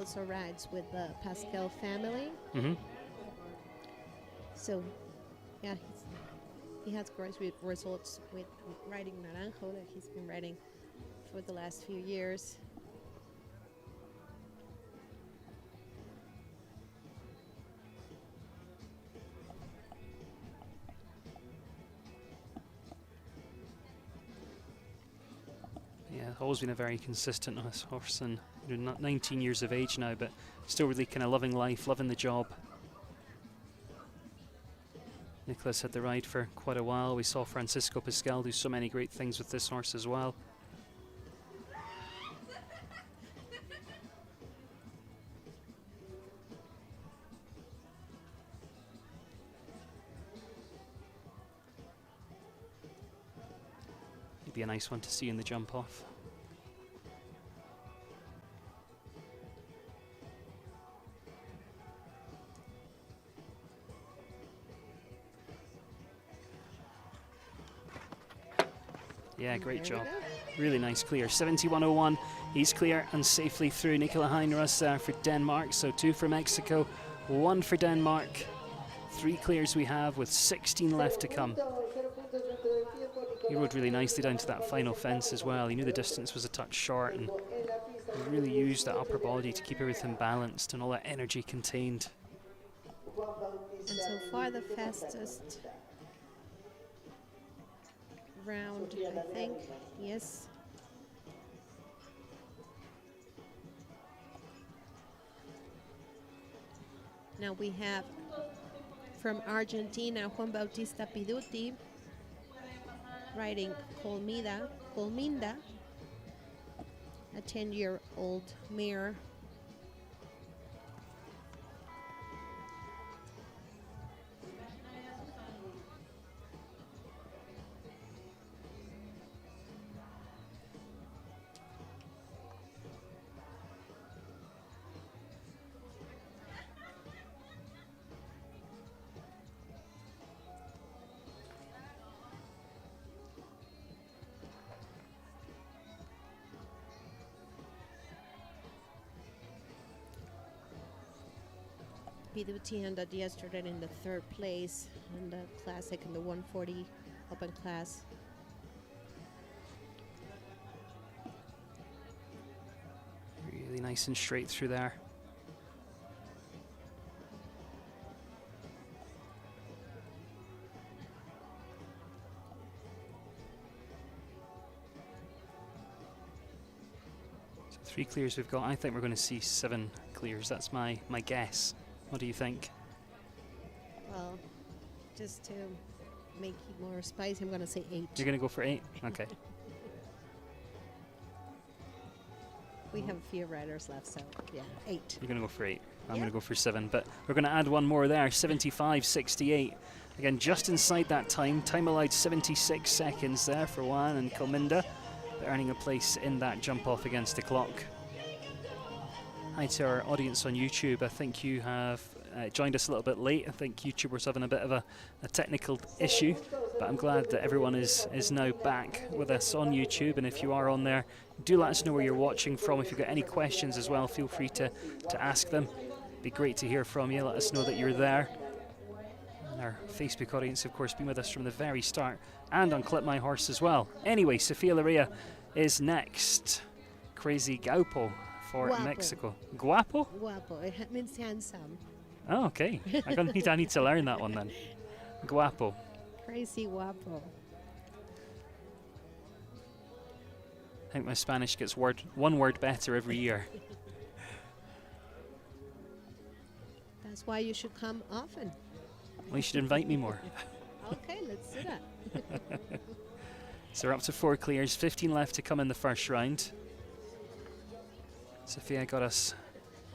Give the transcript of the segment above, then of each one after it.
also rides with the Pascal family. So, yeah, he has great results with riding Naranjo that he's been riding for the last few years. Yeah, always been a very consistent horse, and not 19 years of age now, but still really kind of loving life, loving the job. Nicholas had the ride for quite a while. We saw Francisco Pascal do so many great things with this horse as well. It'd be a nice one to see in the jump off. Yeah, great job. Really nice clear. 71.01. He's clear and safely through. Nicola Heinrich for Denmark. So 2 for Mexico, 1 for Denmark. 3 clears we have with 16 left to come. He rode really nicely down to that final fence as well. He knew the distance was a touch short, and he really used that upper body to keep everything balanced and all that energy contained. And so far the fastest round, I think. Yes. Now we have from Argentina Juan Bautista Piduti riding Colminda, a 10-year-old mare. Piduti ended yesterday in the 3rd place in the classic in the 140 open class. Really nice and straight through there. So 3 clears we've got. I think we're going to see 7 clears. That's my guess. What do you think? Well, just to make it more spicy, I'm going to say 8. You're going to go for 8? Okay. We have a few riders left, so yeah, 8. You're going to go for 8. I'm going to go for 7, but we're going to add one more there, 75.68. Again, just inside that time. Time allowed 76 seconds there for Juan and Colminda, earning a place in that jump off against the clock. Hi to our audience on YouTube. I think you have joined us a little bit late. I think YouTube was having a bit of a technical issue, but I'm glad that everyone is now back with us on YouTube. And if you are on there, do let us know where you're watching from. If you've got any questions as well, feel free to ask them. It'd be great to hear from you. Let us know that you're there. And our Facebook audience, of course, been with us from the very start, and on Clip My Horse as well. Anyway, Sofia Lorea is next. Crazy Gaupo for Guapo. Mexico. Guapo? Guapo. It means handsome. Oh, okay. I need to learn that one then. Guapo. Crazy Guapo. I think my Spanish gets one word better every year. That's why you should come often. Well, you should invite me more. Okay, let's do that. So we're up to 4 clears, 15 left to come in the first round. Sophia got us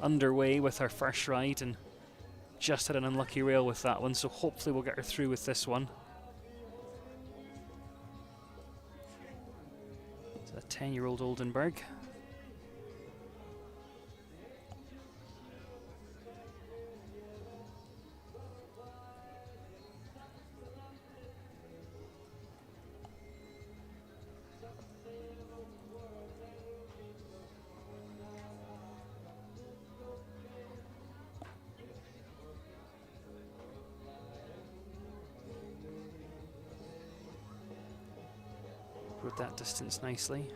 underway with her first ride and just had an unlucky rail with that one, so hopefully we'll get her through with this one. It's a 10-year-old Oldenburg. that distance nicely.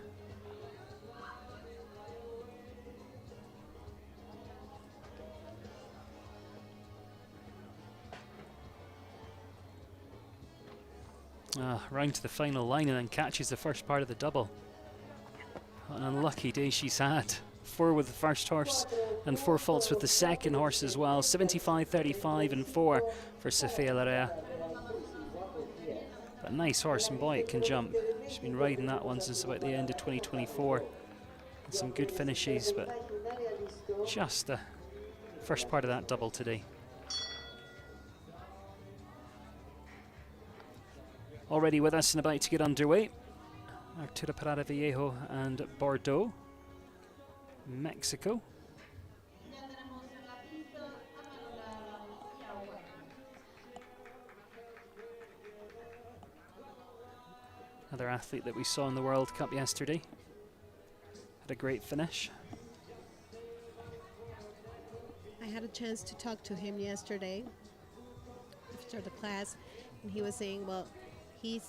Round to the final line and then catches the first part of the double. What an unlucky day she's had. 4 with the first horse and 4 faults with the second horse as well. 75, 35 and 4 for Sofia Larea. A nice horse, and boy, it can jump. She's been riding that one since about the end of 2024. And some good finishes, but just the first part of that double today. Already with us and about to get underway, Arturo Parada Vallejo and Bordeaux, Mexico. Another athlete that we saw in the World Cup yesterday. Had a great finish. I had a chance to talk to him yesterday after the class, and he was saying, well, he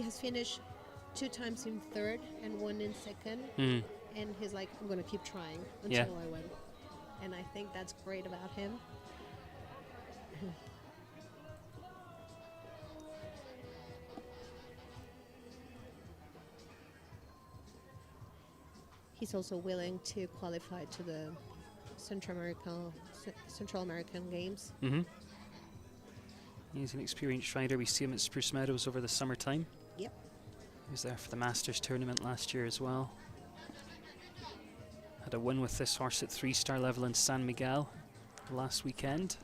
has finished 2 times in third and 1 in second, and he's like, I'm going to keep trying until I win. And I think that's great about him. He's also willing to qualify to the Central American Games. He's an experienced rider. We see him at Spruce Meadows over the summertime. Yep. He was there for the Masters tournament last year as well. Had a win with this horse at 3-star level in San Miguel last weekend.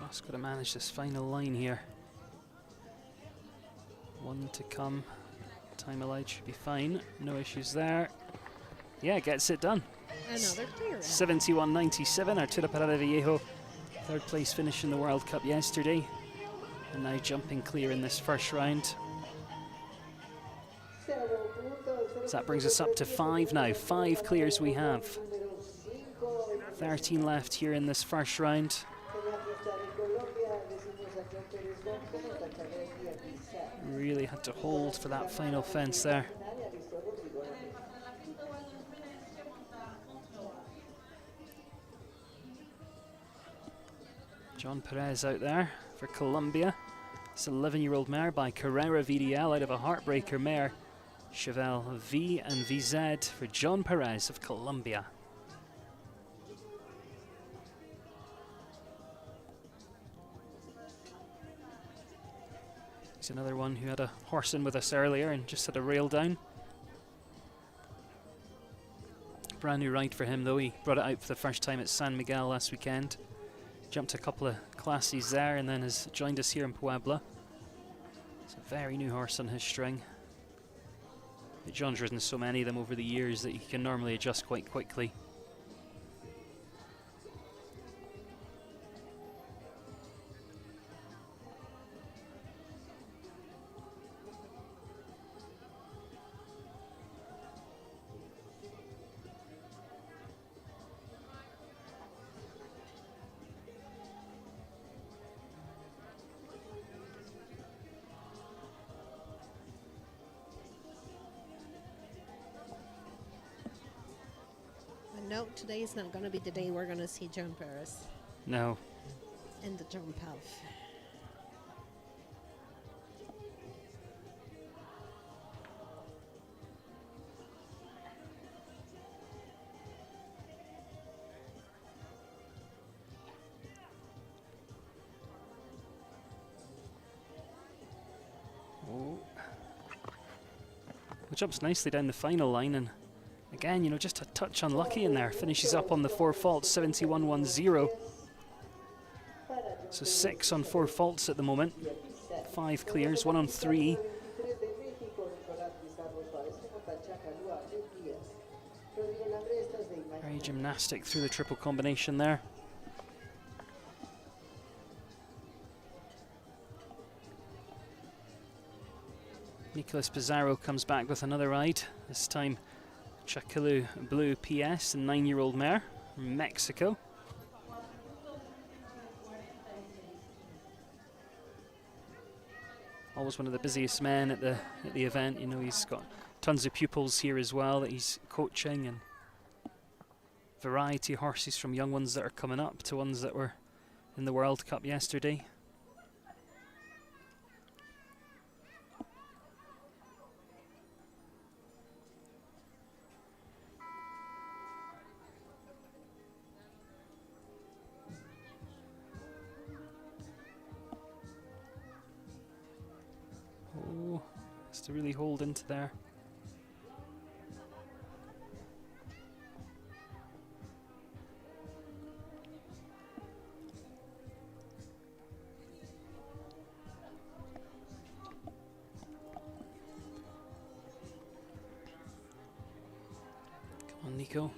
Just got to manage this final line here. 1 to come. Time allowed should be fine. No issues there. Yeah, gets it done. Another clear. 71.97. Arturo Parada Vallejo, 3rd place finish in the World Cup yesterday. And now jumping clear in this first round. So that brings us up to 5 now. 5 clears we have. 13 left here in this first round. Really had to hold for that final fence there. John Perez out there for Colombia. It's an 11-year-old mare by Carrera VDL out of a heartbreaker mare. Cheval V and VZ for John Perez of Colombia. He's another one who had a horse in with us earlier and just had a rail down. Brand new ride for him though. He brought it out for the first time at San Miguel last weekend. Jumped a couple of classes there and then has joined us here in Puebla. It's a very new horse on his string. But John's ridden so many of them over the years that he can normally adjust quite quickly. No, today is not going to be the day we're going to see John Perez. No. And the jump off. Oh. Well, jumps nicely down the final line and again, you know, just a touch unlucky in there. Finishes up on the 4 faults, 71.10. So 6 on 4 faults at the moment. 5 clears, 1 on 3. Very gymnastic through the triple combination there. Nicolas Pizarro comes back with another ride. This time Chacalú Blue PS, a 9-year-old mare from Mexico. Always one of the busiest men at the event. You know, he's got tons of pupils here as well that he's coaching, and variety of horses from young ones that are coming up to ones that were in the World Cup yesterday. Oh, has to really hold into there. Come on, Nico.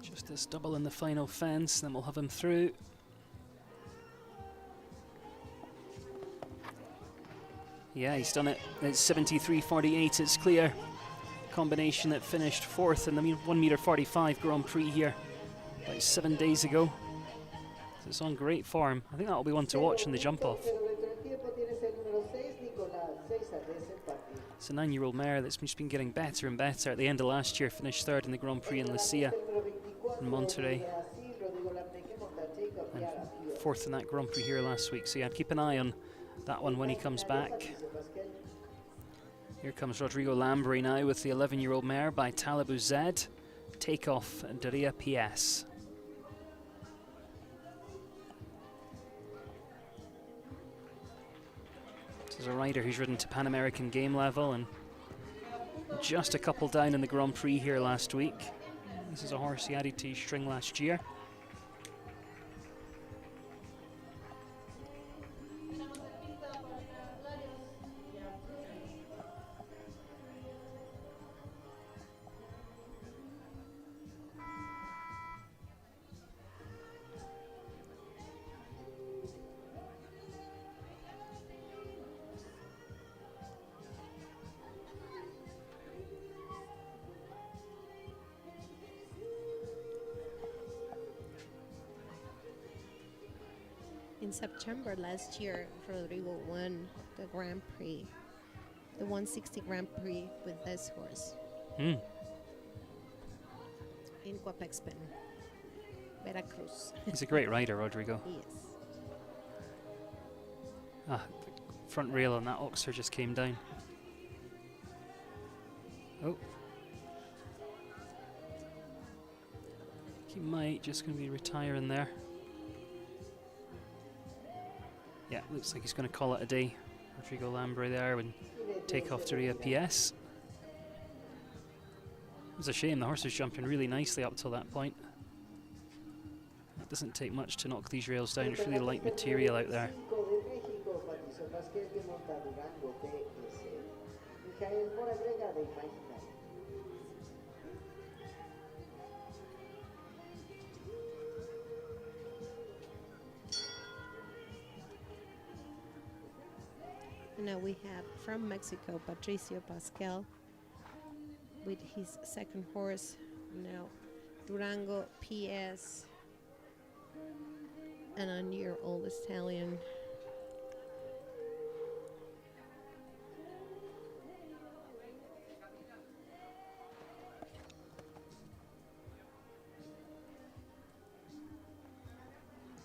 Just this double in the final fence, then we'll have him through. Yeah, he's done it. It's 73.48, it's clear. Combination that finished 4th in the 1m45 Grand Prix here about 7 days ago. So it's on great form. I think that'll be one to watch in the jump off. It's a 9-year-old mare that's just been getting better and better. At the end of last year, finished 3rd in the Grand Prix in Lucia in Monterey, and 4th in that Grand Prix here last week. So yeah, keep an eye on that one when he comes back. Here comes Rodrigo Lambre now with the 11-year-old mare by Talibu Z. Takeoff Daria PS. This is a rider who's ridden to Pan American game level and just a couple down in the Grand Prix here last week. This is a horse he added to his string last year. In September last year, Rodrigo won the Grand Prix, the 160 Grand Prix with this horse in Coapexpan, Veracruz. He's a great rider, Rodrigo. Yes. Ah, the front rail on that Oxer just came down. Oh. He might just going to be retiring there. Yeah, looks like he's going to call it a day. Rodrigo Lambre there and take off to Ria PS. It was a shame, the horse was jumping really nicely up till that point. It doesn't take much to knock these rails down, it's really light material out there. Now we have from Mexico Patricio Pascal with his second horse, now Durango PS, and a 9-year-old stallion.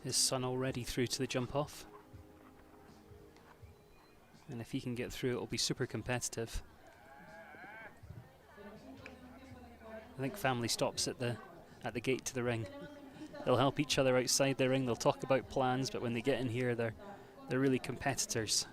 His son already through to the jump off. And if he can get through, it'll be super competitive. I think family stops at the gate to the ring. They'll help each other outside the ring. They'll talk about plans, but when they get in here, they're really competitors.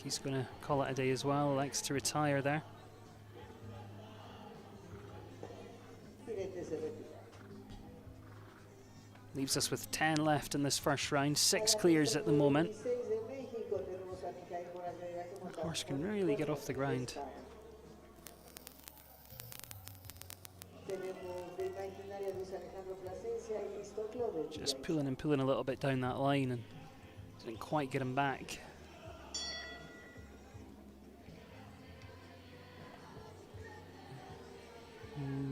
he's going to call it a day as well. Likes to retire there. Leaves us with 10 left in this first round. 6 clears at the moment. The horse can really get off the ground. Just pulling and pulling a little bit down that line and didn't quite get him back.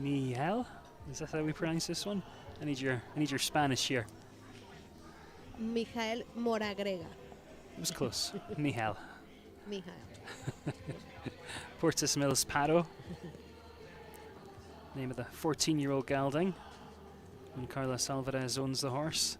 Miguel? Is that how we pronounce this one? I need your Spanish here. Mijael Moragrega. It was close. Miguel. Mijael. Portis Mills Paro. Name of the 14-year-old gelding. And Carlos Alvarez owns the horse.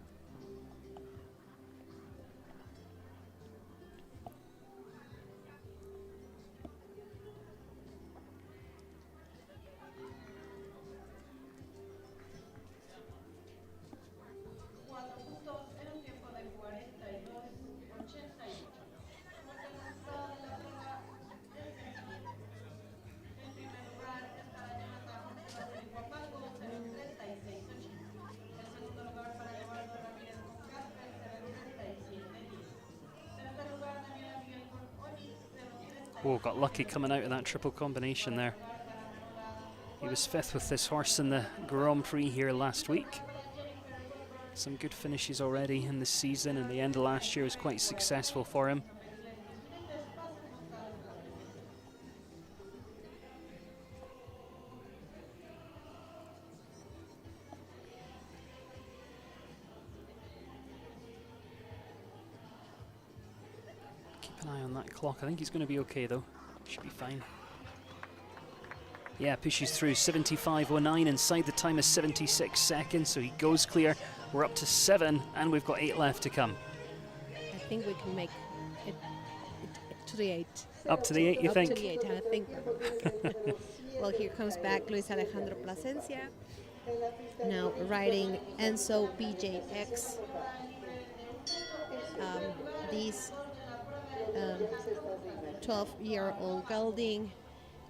Whoa, got lucky coming out of that triple combination there. He was 5th with this horse in the Grand Prix here last week. Some good finishes already in this season, and the end of last year was quite successful for him. Keep an eye on that clock. I think he's going to be okay though. Should be fine. Yeah, pushes through 75.09 inside the time of 76 seconds, so he goes clear. We're up to 7, and we've got 8 left to come. I think we can make it to the 8. Up to the 8, you think? Up to the 8, I think. Well, here comes back Luis Alejandro Plasencia. Now riding Enzo BJX. These 12-year-old gelding,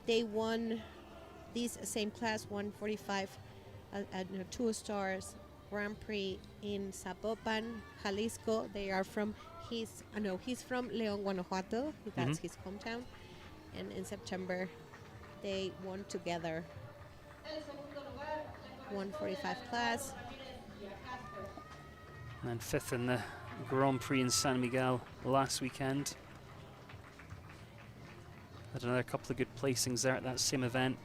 they won this same class 145 at 2 stars Grand Prix in Zapopan, Jalisco. They are from he's from León, Guanajuato. That's his hometown. And in September, they won together 145 class. And 5th in the Grand Prix in San Miguel last weekend. Had another couple of good placings there at that same event.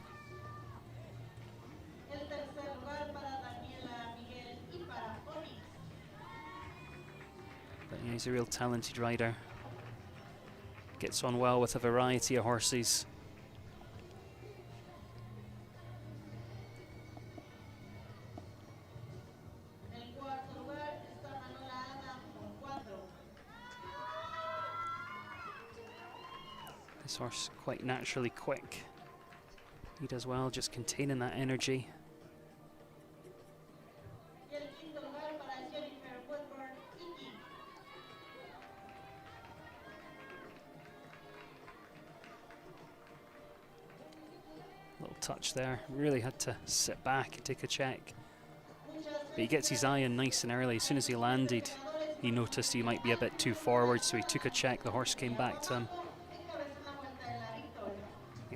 But yeah, he's a real talented rider. Gets on well with a variety of horses. This horse quite naturally quick. He does well just containing that energy. Little touch there, really had to sit back and take a check. But he gets his eye in nice and early. As soon as he landed, he noticed he might be a bit too forward, so he took a check. The horse came back to him.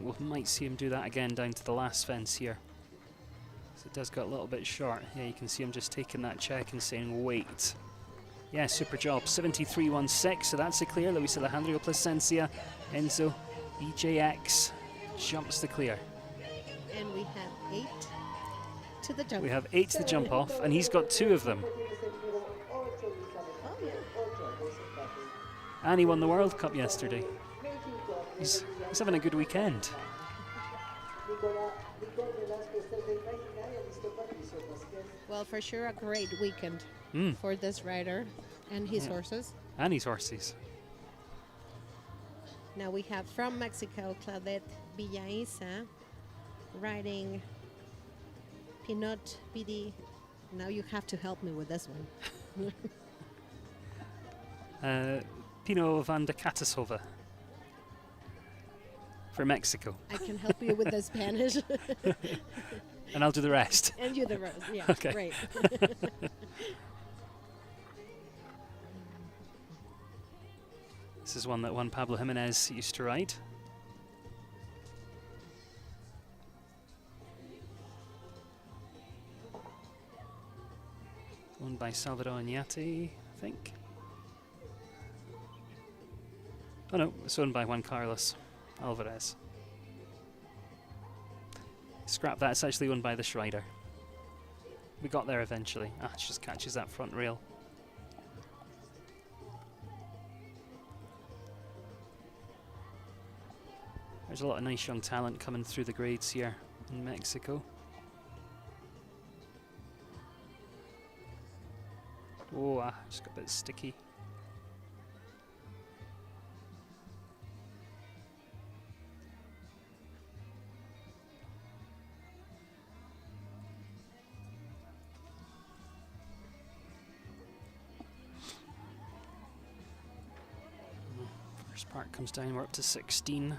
We might see him do that again down to the last fence here. So it does get a little bit short. Yeah, you can see him just taking that check and saying wait. Yeah, super job. 73.16, so that's a clear. Luis Alejandro Plasencia, Enzo BJX jumps the clear. And we have 8 to the jump. We have 8 to the jump off, and he's got 2 of them. Oh, yeah. And he won the World Cup yesterday. He's having a good weekend. Well, for sure a great weekend for this rider and his horses. And his horses. Now we have from Mexico, Claudette Villaiza riding Pinot BD. Now you have to help me with this one. Pino van de Katasova. for Mexico. I can help you with the Spanish. And I'll do the rest. And you the rest. Yeah, Okay. great. This is one that Juan Pablo Jimenez used to ride. Owned by Salvador Iñate, I think. Oh no, it's owned by Juan Carlos Alvarez. Scrap that, it's actually owned by the Schreider. We got there eventually. Ah, it just catches that front rail. There's a lot of nice young talent coming through the grades here in Mexico. Oh, just got a bit sticky. First part comes down, we're up to 16.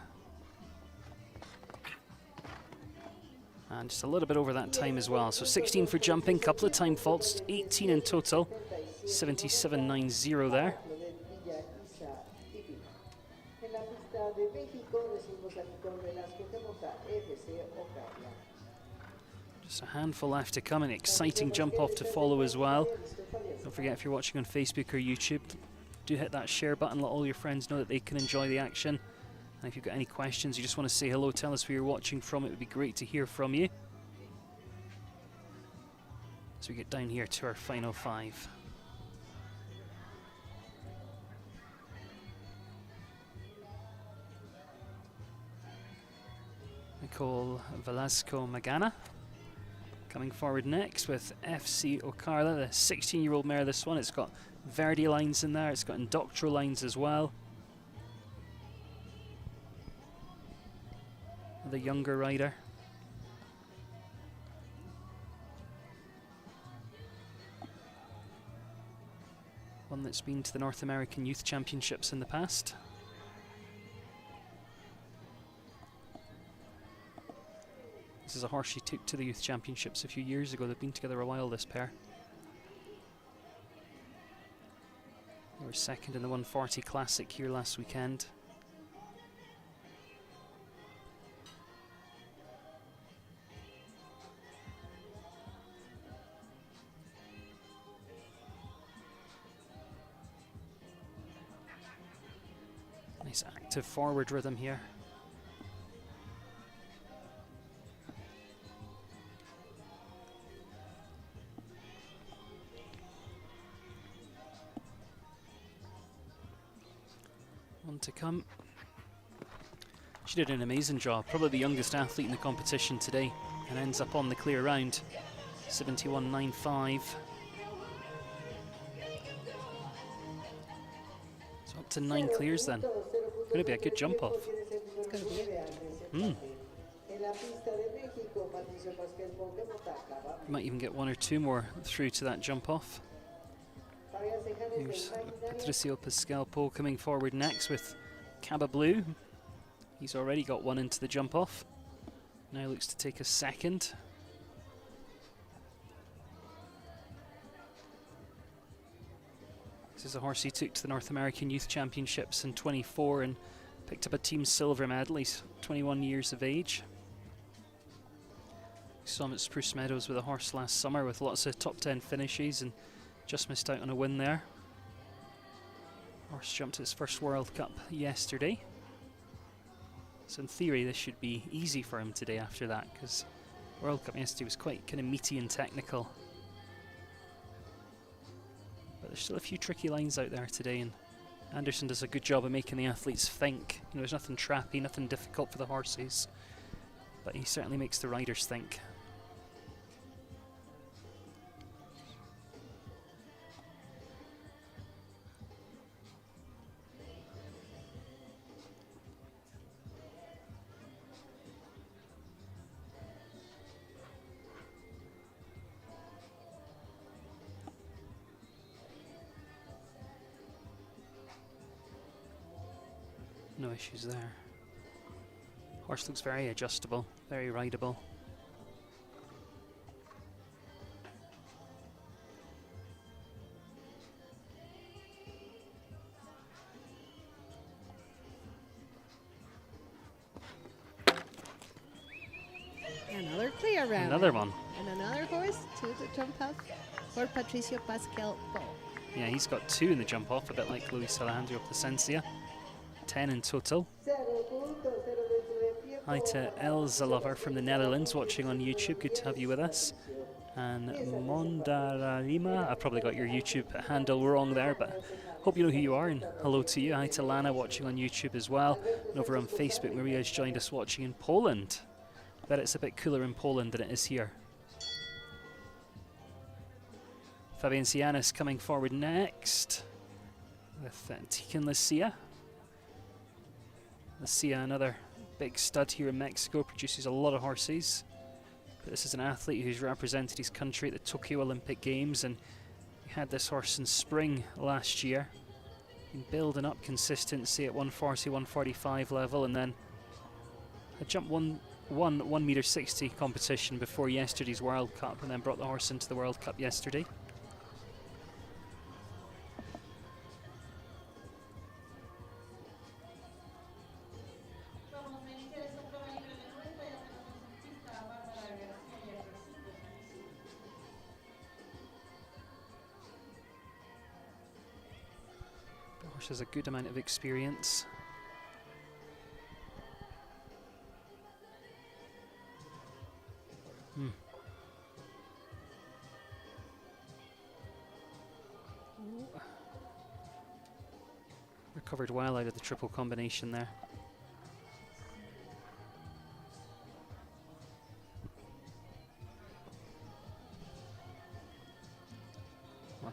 And just a little bit over that time as well. So 16 for jumping, couple of time faults, 18 in total. 77.90 there. Just a handful left to come, an exciting jump off to follow as well. Don't forget, if you're watching on Facebook or YouTube, do hit that share button, let all your friends know that they can enjoy the action. And if you've got any questions, you just want to say hello, tell us where you're watching from, it would be great to hear from you. As we get down here to our final 5. Nicole Velasco Magana coming forward next with FC Ocarla, the 16-year-old mare. This one, it's got Verdi lines in there, it's got Indoctro lines as well. The younger rider. One that's been to the North American Youth Championships in the past. This is a horse she took to the Youth Championships a few years ago. They've been together a while, this pair. They were second in the 140 Classic here last weekend. Nice active forward rhythm here. One to come. She did an amazing job, probably the youngest athlete in the competition today, and ends up on the clear round. 71.95. So up to 9 clears then. Going to be a good jump off. It's going to be it. Might even get 1 or 2 more through to that jump off. Here's Patricio Pascalpo coming forward next with Caba Blue. He's already got 1 into the jump off. Now looks to take a second. This is a horse he took to the North American Youth Championships in 24 and picked up a team silver medal. He's 21 years of age. We saw him at Spruce Meadows with a horse last summer with lots of top 10 finishes and just missed out on a win there. Horse jumped his first World Cup yesterday. So in theory this should be easy for him today after that, because World Cup yesterday was quite kind of meaty and technical. But there's still a few tricky lines out there today, and Anderson does a good job of making the athletes think. You know, there's nothing trappy, nothing difficult for the horses, but he certainly makes the riders think. No issues there. Horse looks very adjustable, very rideable. Another clear round. Another one. And another horse to the jump off for Patricio Pascal Ball. Yeah, he's got 2 in the jump off, a bit like Luis Alejandro Plasencia. 10 in total. Hi to Elza Lover from the Netherlands watching on YouTube. Good to have you with us. And Mondararima, I probably got your YouTube handle wrong there, but hope you know who you are, and hello to you. Hi to Lana watching on YouTube as well. And over on Facebook, Maria's joined us watching in Poland. Bet it's a bit cooler in Poland than it is here. Fabian Cianis coming forward next with Tican Lucia. Lucia, another big stud here in Mexico, produces a lot of horses. But this is an athlete who's represented his country at the Tokyo Olympic Games, and he had this horse in spring last year. Been building up consistency at 140, 145 level, and then had jumped 1 meter 60 competition before yesterday's World Cup, and then brought the horse into the World Cup yesterday. Has a good amount of experience. Recovered well out of the triple combination there.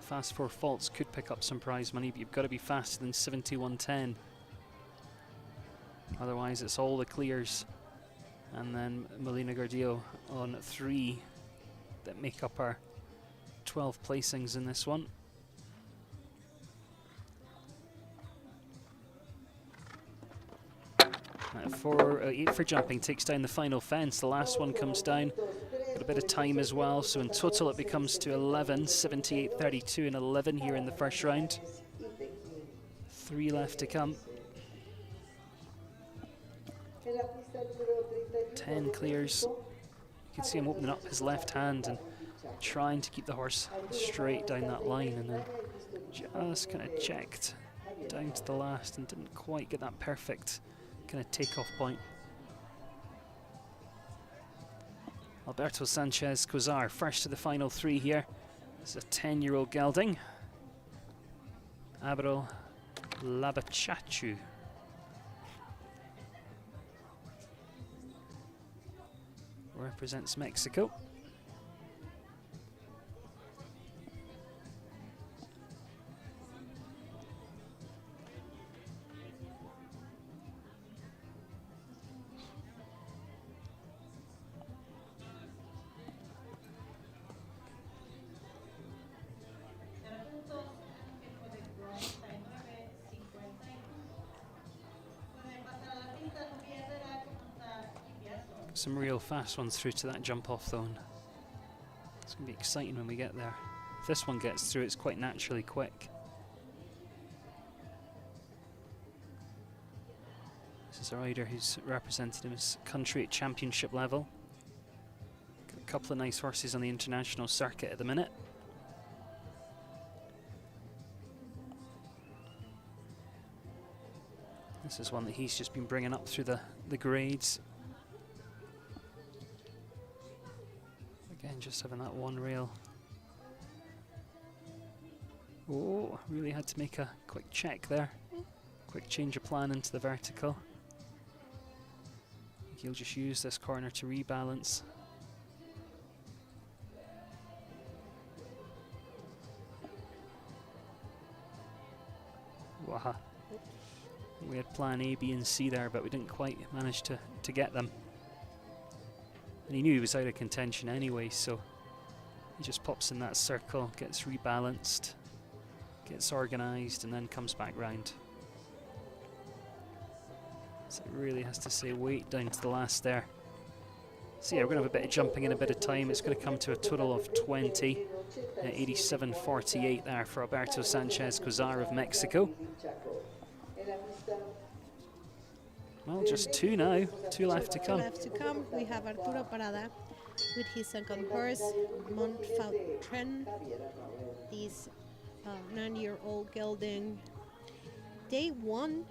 Fast 4 faults could pick up some prize money, but you've got to be faster than 71.10. Otherwise, it's all the clears. And then Molina Gordillo on 3 that make up our 12 placings in this one. Eight for jumping takes down the final fence. The last one comes down. Got a bit of time as well, so in total it becomes to 11, 78, 32 and 11 here in the first round. 3 left to come. 10 clears. You can see him opening up his left hand and trying to keep the horse straight down that line, and then just kind of checked down to the last and didn't quite get that perfect kind of takeoff point. Alberto Sanchez Cozar, first to the final 3 here. This is a 10-year-old gelding. Abro Labachachu. Represents Mexico. Some real fast ones through to that jump off though. It's going to be exciting when we get there. If this one gets through, it's quite naturally quick. This is a rider who's represented his country at championship level. Got a couple of nice horses on the international circuit at the minute. This is one that he's just been bringing up through the grades. Again, just having that one rail. Oh, really had to make a quick check there. Quick change of plan into the vertical. I think he'll just use this corner to rebalance. Wow. We had plan A, B and C there, but we didn't quite manage to get them. And he knew he was out of contention anyway, so he just pops in that circle, gets rebalanced, gets organised, and then comes back round. So it really has to say wait down to the last there. So yeah, we're going to have a bit of jumping in a bit of time. It's going to come to a total of 20. 87.48 there for Alberto Sanchez Cozar of Mexico. Well, just two now. Two left to come. Two left to come. We have Arturo Parada with his second horse, Montfautren. This 9-year-old gelding. They won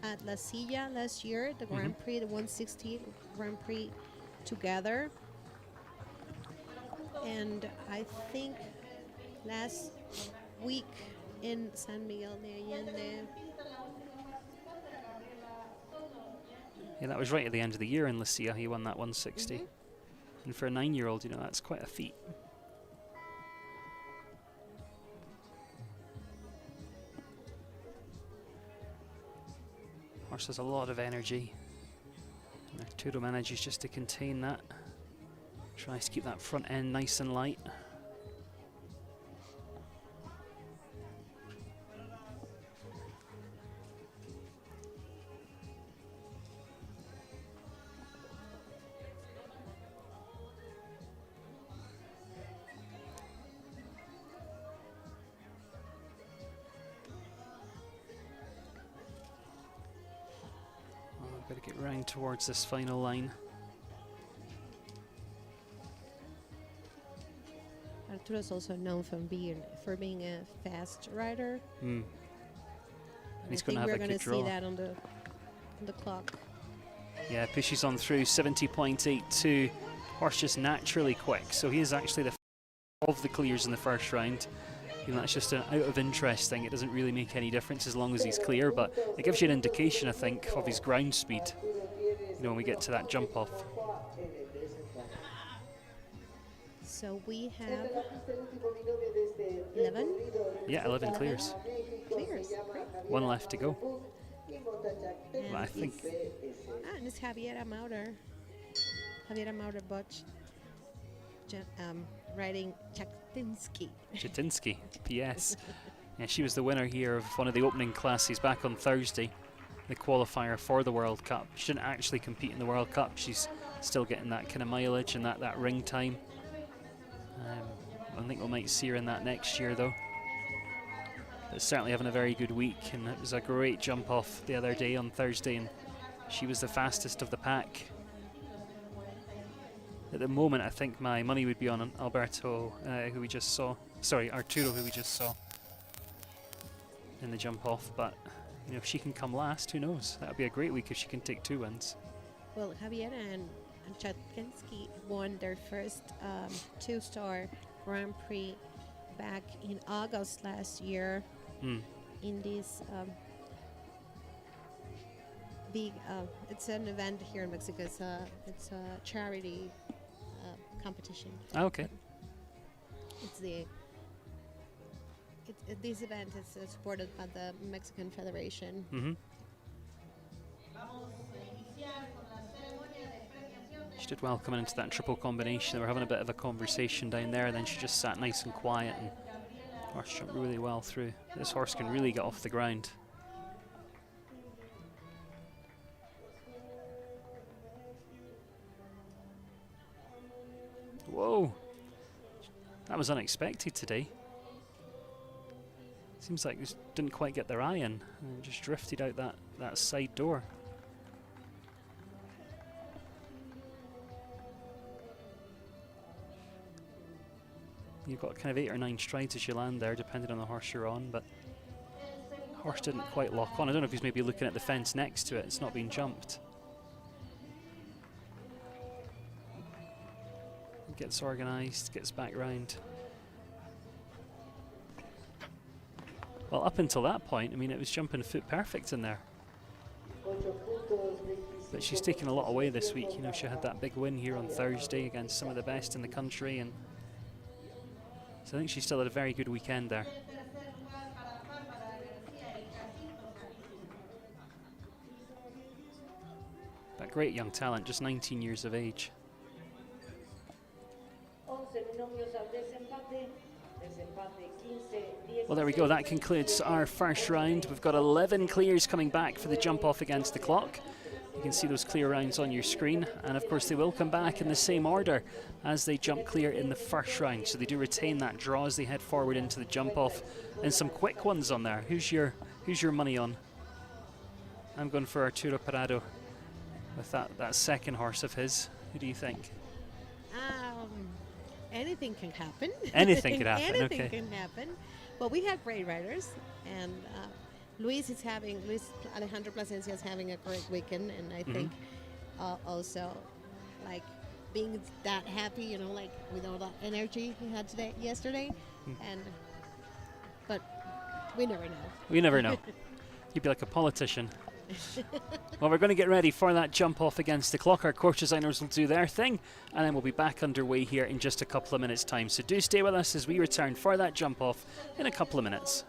at La Silla last year, the Grand Prix, the 160 Grand Prix together. And I think last week in San Miguel de Allende. Yeah, that was right at the end of the year in Lucia. He won that 160. And for a 9-year-old, you know, that's quite a feat. Horse has a lot of energy. And Arturo manages just to contain that. Tries to keep that front end nice and light. Got to get round towards this final line. Arturo's also known for being a fast rider. And he's going to have a good draw. We're going to see that on the clock. Yeah, pushes on through 70.82. Horse just naturally quick, so he is actually the of the clears in the first round. You know, that's just an out of interest thing. It doesn't really make any difference as long as he's clear, but it gives you an indication, I think, of his ground speed. You know, when we get to that jump off. So we have 11? Yeah, 11 clears. Clears. One left to go. And I think. And it's Javiera Maurer. Javiera Maurer Butch riding Chatinsky, PS. Yeah, she was the winner here of one of the opening classes back on Thursday, the qualifier for the World Cup. She didn't actually compete in the World Cup. She's still getting that kind of mileage and that ring time. I think we might see her in that next year though. But certainly having a very good week, and it was a great jump off the other day on Thursday, and she was the fastest of the pack. At the moment, I think my money would be on Alberto, who we just saw. Sorry, Arturo, who we just saw in the jump off. But you know, if she can come last, who knows? That would be a great week if she can take 2 wins. Well, Javiera and Chatinsky won their first 2-star Grand Prix back in August last year in this big. It's an event here in Mexico. It's a charity competition. Oh, okay. It's this event is supported by the Mexican Federation. She did well coming into that triple combination. They were having a bit of a conversation down there, then she just sat nice and quiet, and horse jumped really well through. This horse can really get off the ground. Whoa, that was unexpected today. Seems like this didn't quite get their eye in and just drifted out that side door. You've got kind of 8 or 9 strides as you land there, depending on the horse you're on, but the horse didn't quite lock on. I don't know if he's maybe looking at the fence next to it. It's not being jumped. Gets organised, gets back round. Well, up until that point, I mean, it was jumping foot perfect in there. But she's taken a lot away this week. You know, she had that big win here on Thursday against some of the best in the country, and so I think she still had a very good weekend there. That great young talent, just 19 years of age. Well, there we go. That concludes our first round. We've got 11 clears coming back for the jump off against the clock. You can see those clear rounds on your screen, and of course they will come back in the same order as they jump clear in the first round. So they do retain that draw as they head forward into the jump off, and some quick ones on there. Who's your money on? I'm going for Arturo Parado with that second horse of his. Who do you think? Anything can happen. Anything could happen. Anything Okay. can happen. Well, we have great riders, and Luis Alejandro Plasencia is having a great weekend, and I think also like being that happy, you know, like with all that energy he had yesterday, but we never know. We never know. You'd be like a politician. Well, we're going to get ready for that jump off against the clock. Our course designers will do their thing, and then we'll be back underway here in just a couple of minutes' time. So do stay with us as we return for that jump off in a couple of minutes.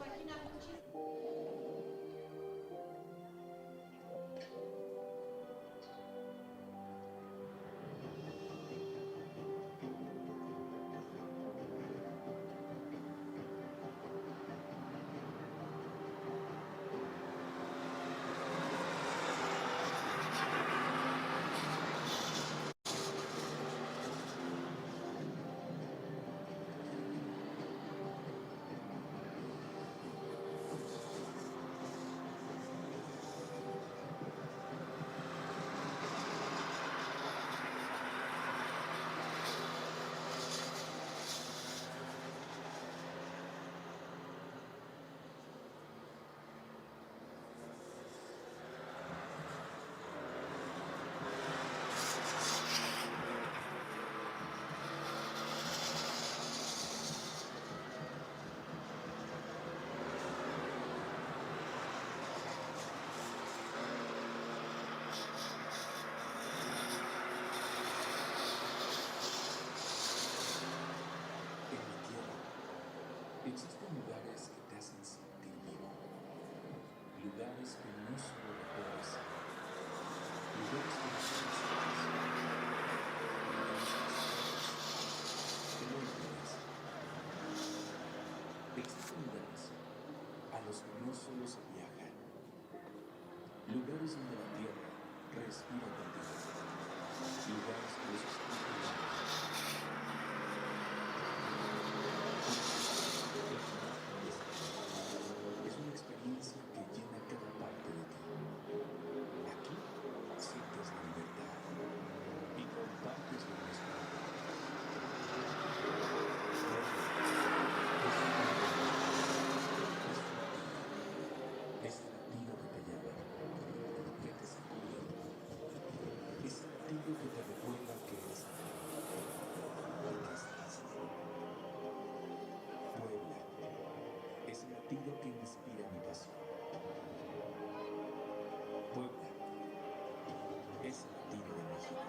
Existen lugares que te hacen sentir vivo, lugares que no solo recuerdas, lugares que no solo sabes, lugares que no olvidas. Existen lugares a los que no solo se viaja, lugares donde la tierra respira contigo, lugares que los espíritus es una experiencia que llena cada parte de ti. Aquí sientes la libertad y compartes lo mismo. Es latido que te llama, que te sacude. Es latido que te recuerda que eres y que estás Puebla es el latido que inspira mi pasión. Puebla es el latido de México.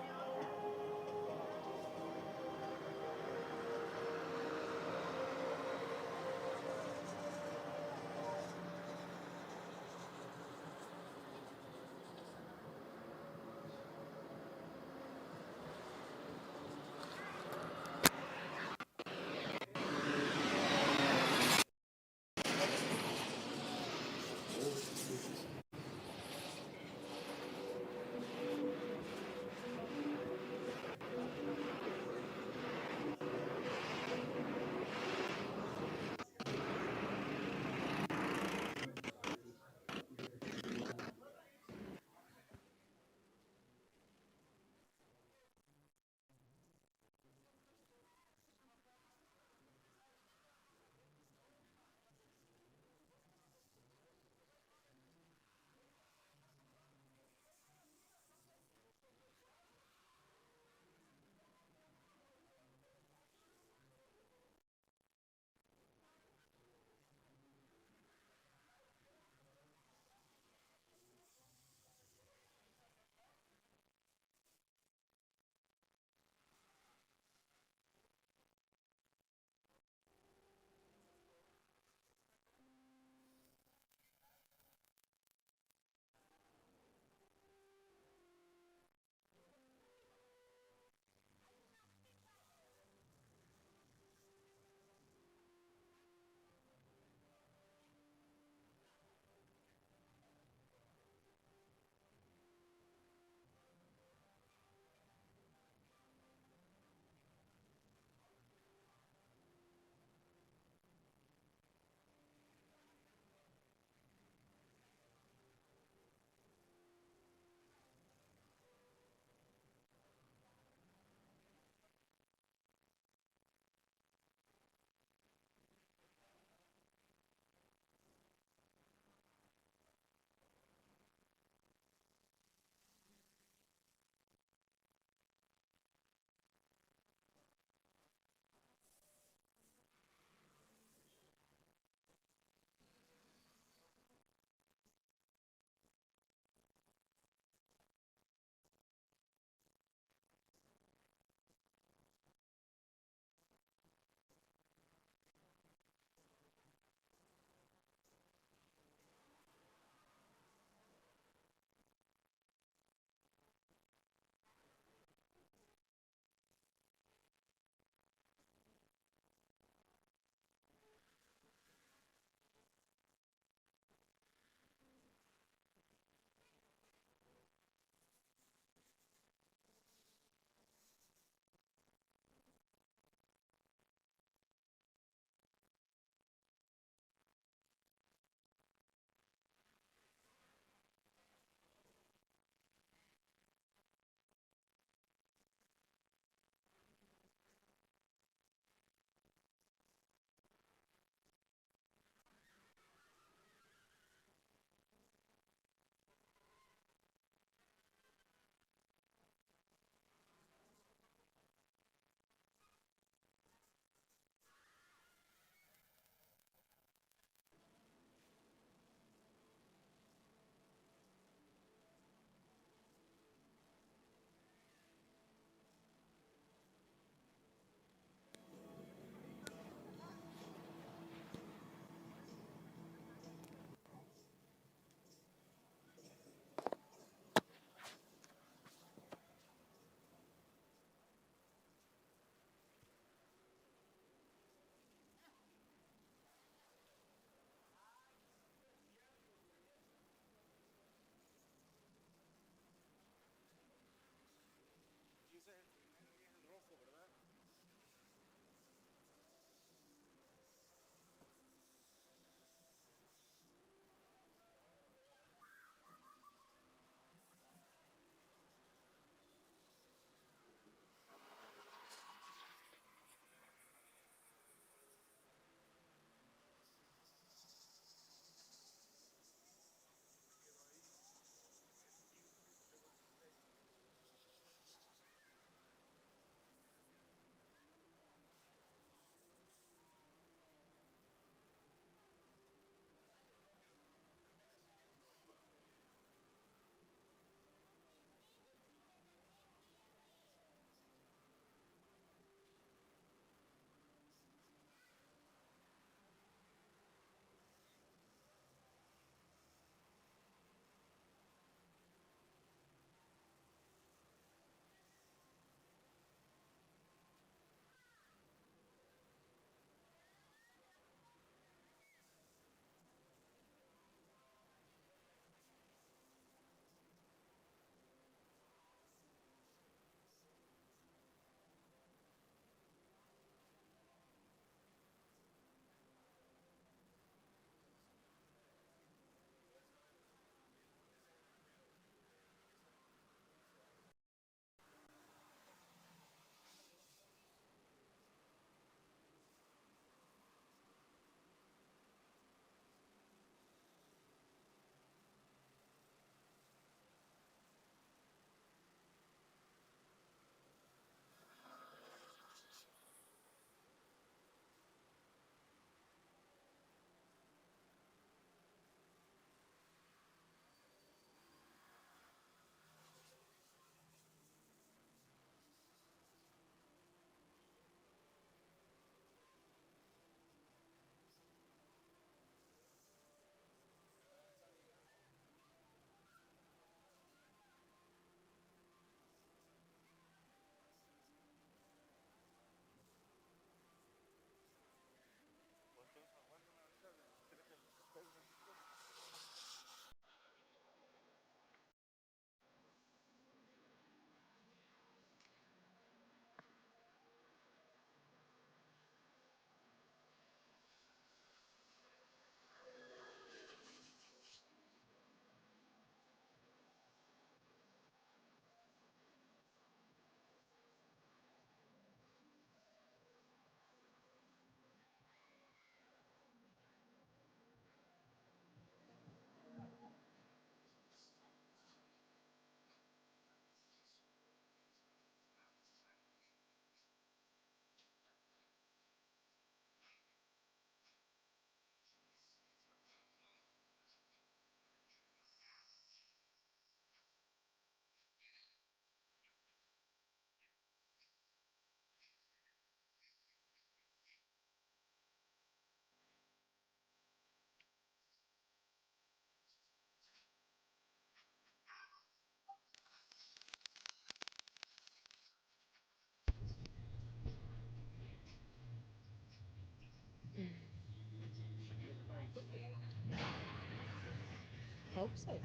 Hope so.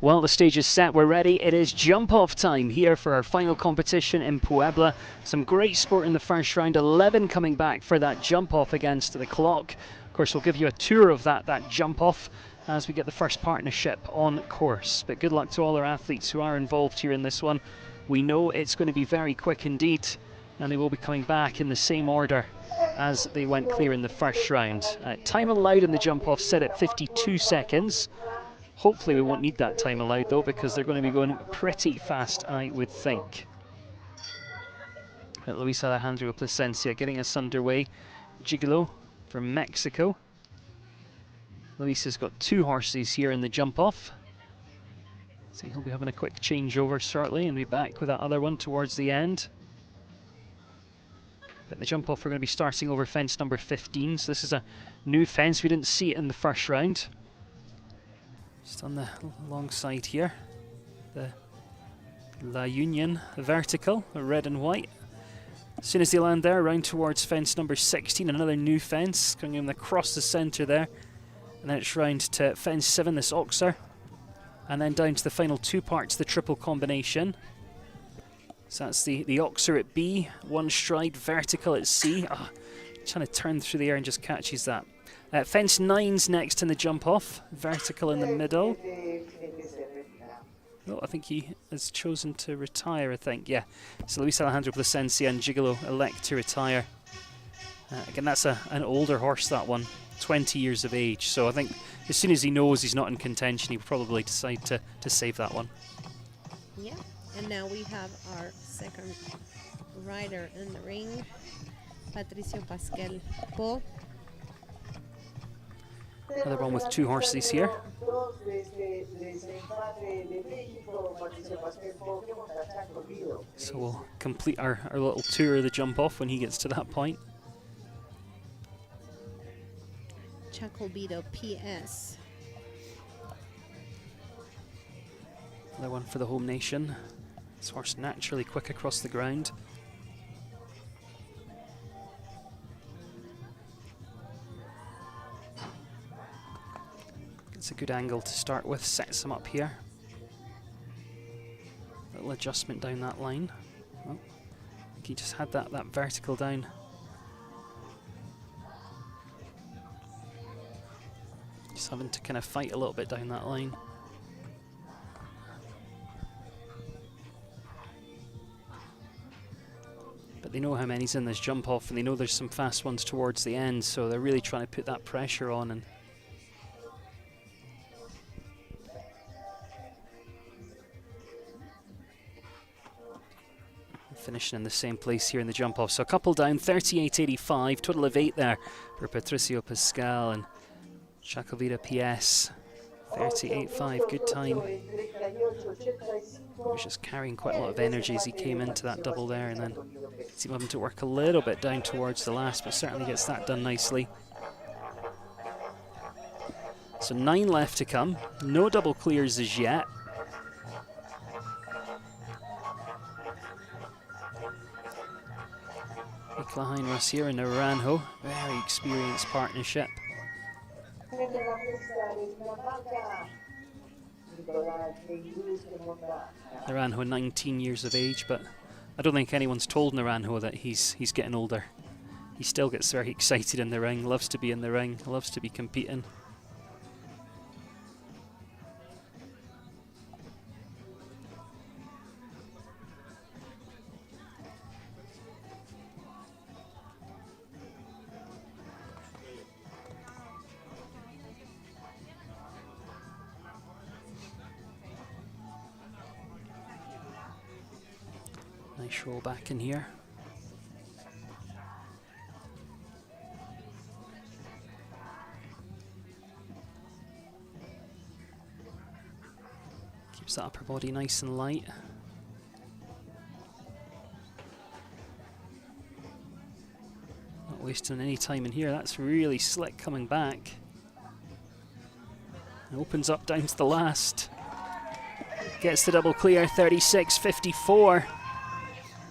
Well, the stage is set, we're ready. It is jump off time here for our final competition in Puebla. Some great sport in the first round, 11 coming back for that jump off against the clock. Of course, we'll give you a tour of that jump off as we get the first partnership on course. But good luck to all our athletes who are involved here in this one. We know it's going to be very quick indeed, and they will be coming back in the same order as they went clear in the first round. Time allowed in the jump off set at 52 seconds. Hopefully we won't need that time allowed though, because they're going to be going pretty fast, I would think. But Luis Alejandro Plasencia getting us underway. Gigolo from Mexico. Luis has got 2 horses here in the jump off. So he'll be having a quick changeover shortly and be back with that other one towards the end. But the jump off, we're going to be starting over fence number 15. So this is a new fence. We didn't see it in the first round. Just on the long side here, the La Union vertical, red and white. As soon as they land there, round towards fence number 16, another new fence going in across the centre there. And then it's round to fence 7, this Oxer. And then down to the final 2 parts, the triple combination. So that's the Oxer at B, 1 stride, vertical at C. Trying to turn through the air and just catches that. Fence 9's next in the jump off, vertical in the middle. Oh, I think he has chosen to retire, I think, yeah. So Luis Alejandro Plasencia and Gigolo elect to retire. Again, that's an older horse, that one, 20 years of age. So I think as soon as he knows he's not in contention, he'll probably decide to save that one. Yeah, and now we have our second rider in the ring, Patricio Pasquel Po. Another one with 2 horses here. So we'll complete our little tour of the jump off when he gets to that point. Chacolbito PS. Another one for the home nation. This horse naturally quick across the ground. It's a good angle to start with, sets him up here. Little adjustment down that line. Oh, I think he just had that vertical down. Just having to kind of fight a little bit down that line. But they know how many's in this jump off, and they know there's some fast ones towards the end, so they're really trying to put that pressure on. And finishing in the same place here in the jump off. So a couple down, 38.85, total of 8 there for Patricio Pascal and Chacovita PS. 38.5, good time. He was just carrying quite a lot of energy as he came into that double there, and then seemed having to work a little bit down towards the last, but certainly gets that done nicely. So 9 left to come, no double clears as yet. Behind us here in Naranjo, very experienced partnership. Naranjo 19 years of age, but I don't think anyone's told Naranjo that he's getting older. He still gets very excited in the ring, loves to be in the ring, loves to be competing. Nice roll back in here. Keeps that upper body nice and light. Not wasting any time in here. That's really slick coming back. And opens up down to the last. Gets the double clear, 36.54.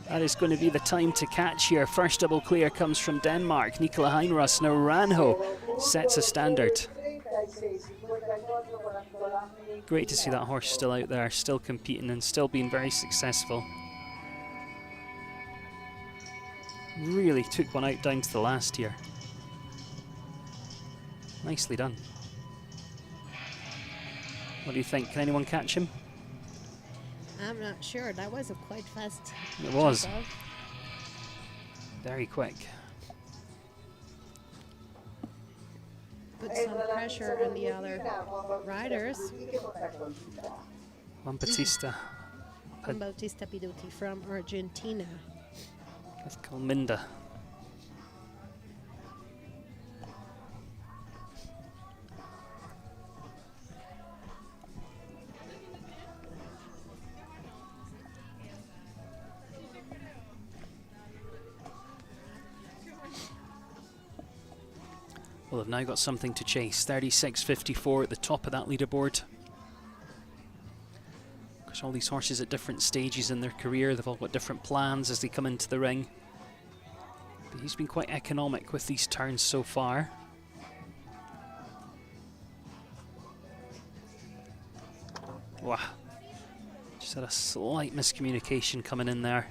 That is going to be the time to catch here. First double clear comes from Denmark. Nicola Heinross. Now Ranho sets a standard. Great to see that horse still out there, still competing and still being very successful. Really took one out down to the last here. Nicely done. What do you think? Can anyone catch him? I'm not sure. That was a quite fast. It was. jump off. Very quick. Put some pressure on the other riders. Juan Bautista Juan Bautista Piduti from Argentina. with Colminda. Well, they've now got something to chase. 36.54 at the top of that leaderboard. Because all these horses at different stages in their career, they've all got different plans as they come into the ring. But he's been quite economic with these turns so far. Wow. Just had a slight miscommunication coming in there.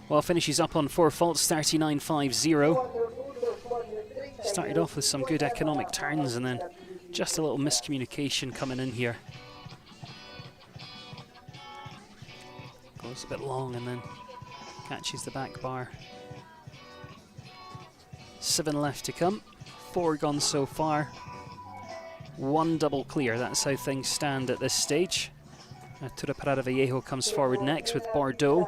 Well, finishes up on 4 faults, 39.50. Started off with some good economic turns and then just a little miscommunication coming in here. Goes a bit long and then catches the back bar. 7 left to come, 4 gone so far. 1 double clear, that's how things stand at this stage. Arturo Parada Vallejo comes forward next with Bordeaux.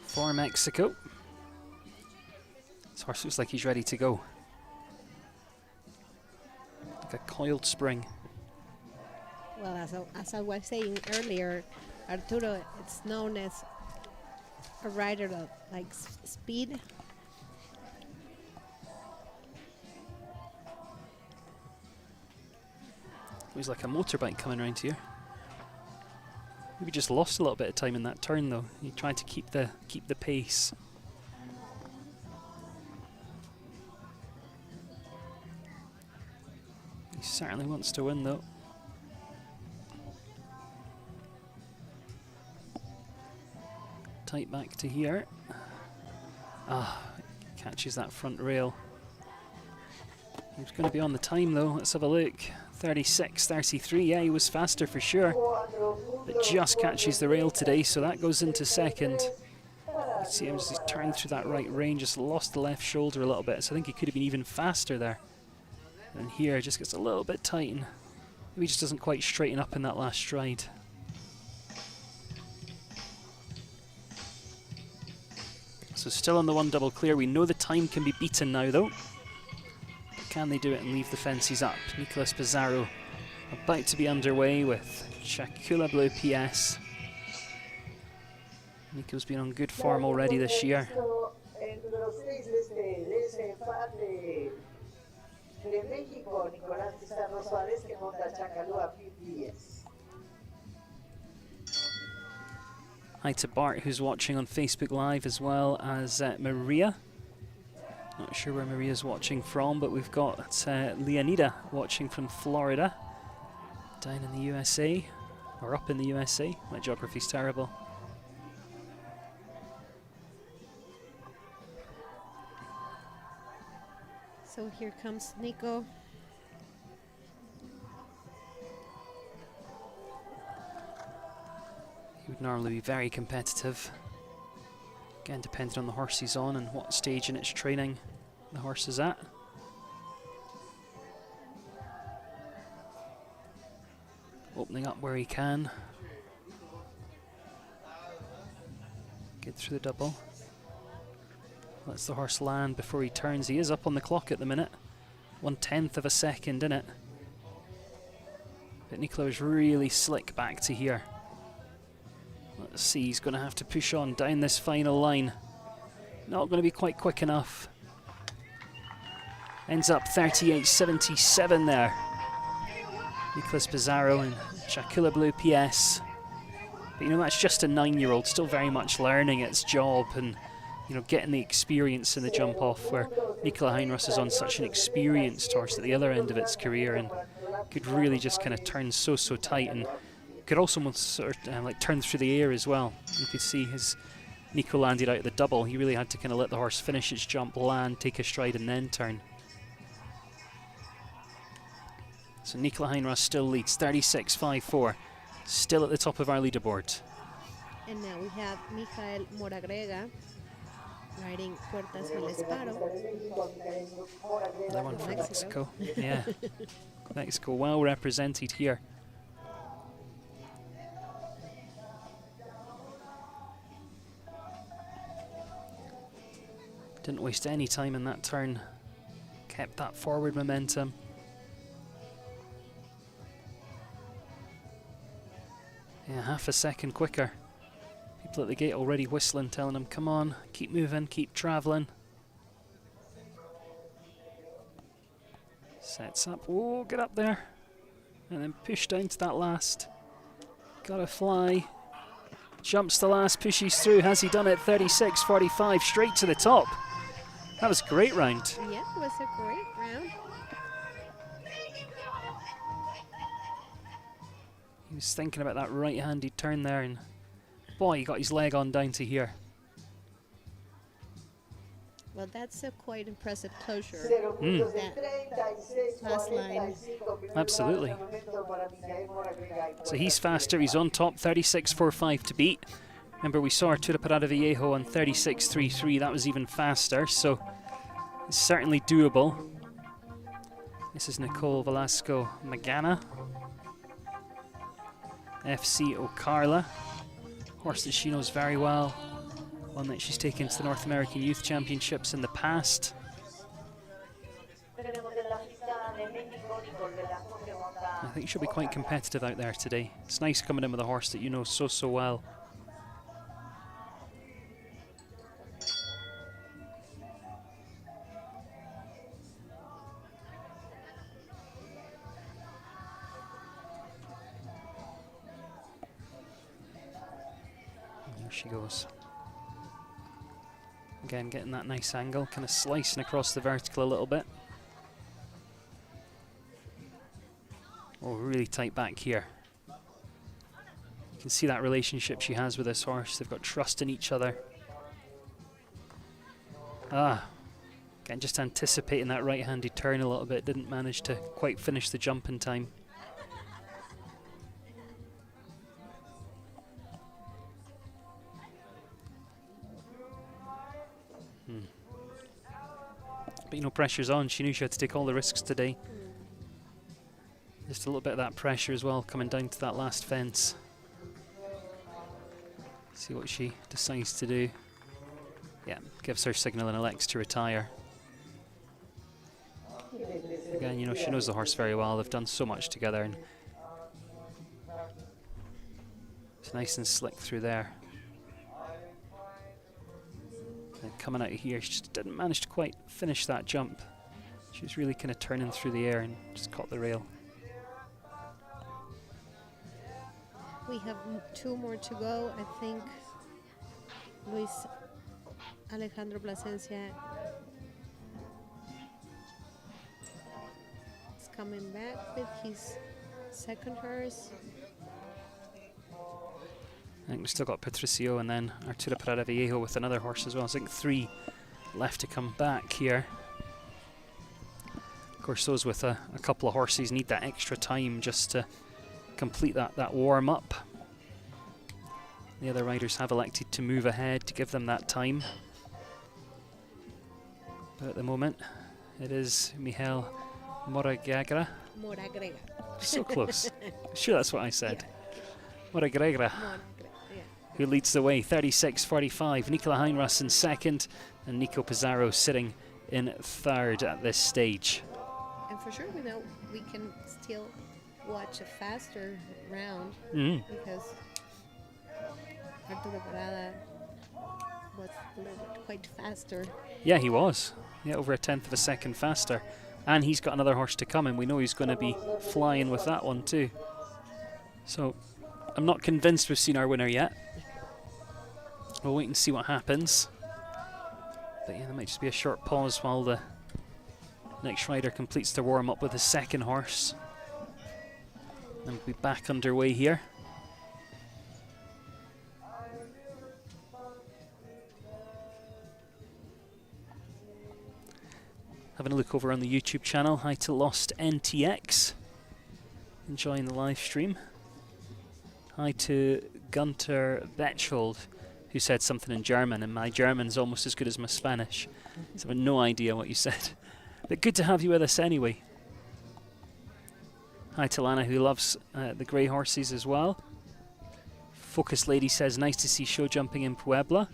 For Mexico. This horse looks like he's ready to go. Like a coiled spring. Well, as I was saying earlier, Arturo, it's known as a rider that likes speed. He's like a motorbike coming around here. Maybe just lost a little bit of time in that turn though. He tried to keep the pace. He certainly wants to win though. Tight back to here. Catches that front rail. He's going to be on the time though. Let's have a look. 36.33. Yeah, he was faster for sure. But just catches the rail today, so that goes into second. You see him as he's turned through that right rein, just lost the left shoulder a little bit. So I think he could have been even faster there. And here just gets a little bit tight and maybe just doesn't quite straighten up in that last stride. So still on the 1 double clear. We know the time can be beaten now though. Can they do it and leave the fences up? Nicolas Pizarro about to be underway with Chacula Bleu PS. Nico's been on good form already this year. Hi to Bart, who's watching on Facebook Live, as well as Maria. Not sure where Maria's watching from, but we've got Leonida watching from Florida, down in the USA, or up in the USA. My geography's terrible. So here comes Nico. He would normally be very competitive. Again, depending on the horse he's on and what stage in its training the horse is at. Opening up where he can. Get through the double. Lets the horse land before he turns. He is up on the clock at the minute. 1/10 of a second in it. But Nicola was really slick back to here. Let's see, he's going to have to push on down this final line. Not going to be quite quick enough. Ends up 38.77 there. Nicolas Pizarro and Chacula Blue PS. But you know, that's just a 9-year-old, still very much learning its job and, you know, getting the experience in the jump off, where Nicola Heinross is on such an experienced horse at the other end of its career and could really just kind of turn so tight, and could also sort of like turn through the air as well. You could see his Nico landed out of the double. He really had to kind of let the horse finish its jump, land, take a stride and then turn. So Nicola Heinross still leads, 36.54, still at the top of our leaderboard. And now we have Michael Moragrega riding Puertas del Esparo. Another one from Mexico. Yeah, Mexico well represented here. Didn't waste any time in that turn. Kept that forward momentum. Yeah, half a second quicker. People at the gate already whistling, telling him, come on, keep moving, keep travelling. Sets up, oh, get up there. And then push down to that last. Gotta fly. Jumps the last, pushes through. Has he done it? 36.45, straight to the top. That was a great round. Yeah, it was a great round. He was thinking about that right-handed turn there, and boy, he got his leg on down to here. Well, that's a quite impressive closure. Mm. That last line. Absolutely. So he's faster, he's on top, 36.45 to beat. Remember, we saw Arturo Parada Viejo on 36.33, that was even faster, so it's certainly doable. This is Nicole Velasco Magana. FC Ocarla, horse that she knows very well, one that she's taken to the North American Youth Championships in the past. I think she'll be quite competitive out there today. It's nice coming in with a horse that you know so well. She goes. Again, getting that nice angle, kind of slicing across the vertical a little bit. Oh, really tight back here. You can see that relationship she has with this horse. They've got trust in each other. Again, just anticipating that right-handed turn a little bit. Didn't manage to quite finish the jump in time. But you know, pressure's on. She knew she had to take all the risks today. Just a little bit of that pressure as well, coming down to that last fence. See what she decides to do. Yeah, gives her signal and elects to retire. Again, you know, she knows the horse very well. They've done so much together, and it's nice and slick through there. And coming out of here, she just didn't manage to quite finish that jump. She was really kind of turning through the air and just caught the rail. We have 2 more to go. I think Luis Alejandro Plasencia is coming back with his second horse. I think we've still got Patricio and then Arturo Parada Viejo with another horse as well. So I think 3 left to come back here. Of course, those with a couple of horses need that extra time just to complete that warm-up. The other riders have elected to move ahead to give them that time. But at the moment, it is Michel Moragrega. Moragrega. So close. Sure, that's what I said. Yeah. Moragrega, Yeah. who leads the way, 36.45. Nicola Heinross in second, and Nico Pizarro sitting in third at this stage. And for sure, we know we can still watch a faster round Mm. because Arturo Parada was a little bit quite faster. Yeah, he was. Yeah, over a tenth of a second faster. And he's got another horse to come, and we know he's going to be flying with that one too. So I'm not convinced we've seen our winner yet. We'll wait and see what happens. But yeah, there might just be a short pause while the next rider completes their warm-up with his second horse. And we'll be back underway here. Having a look over on the YouTube channel. Hi to Lost NTX. Enjoying the live stream. Hi to Gunter Betchold, who said something in German, and my German's almost as good as my Spanish. So I have no idea what you said. But good to have you with us anyway. Hi to Lana, who loves the grey horses as well. Focus Lady says, nice to see show jumping in Puebla.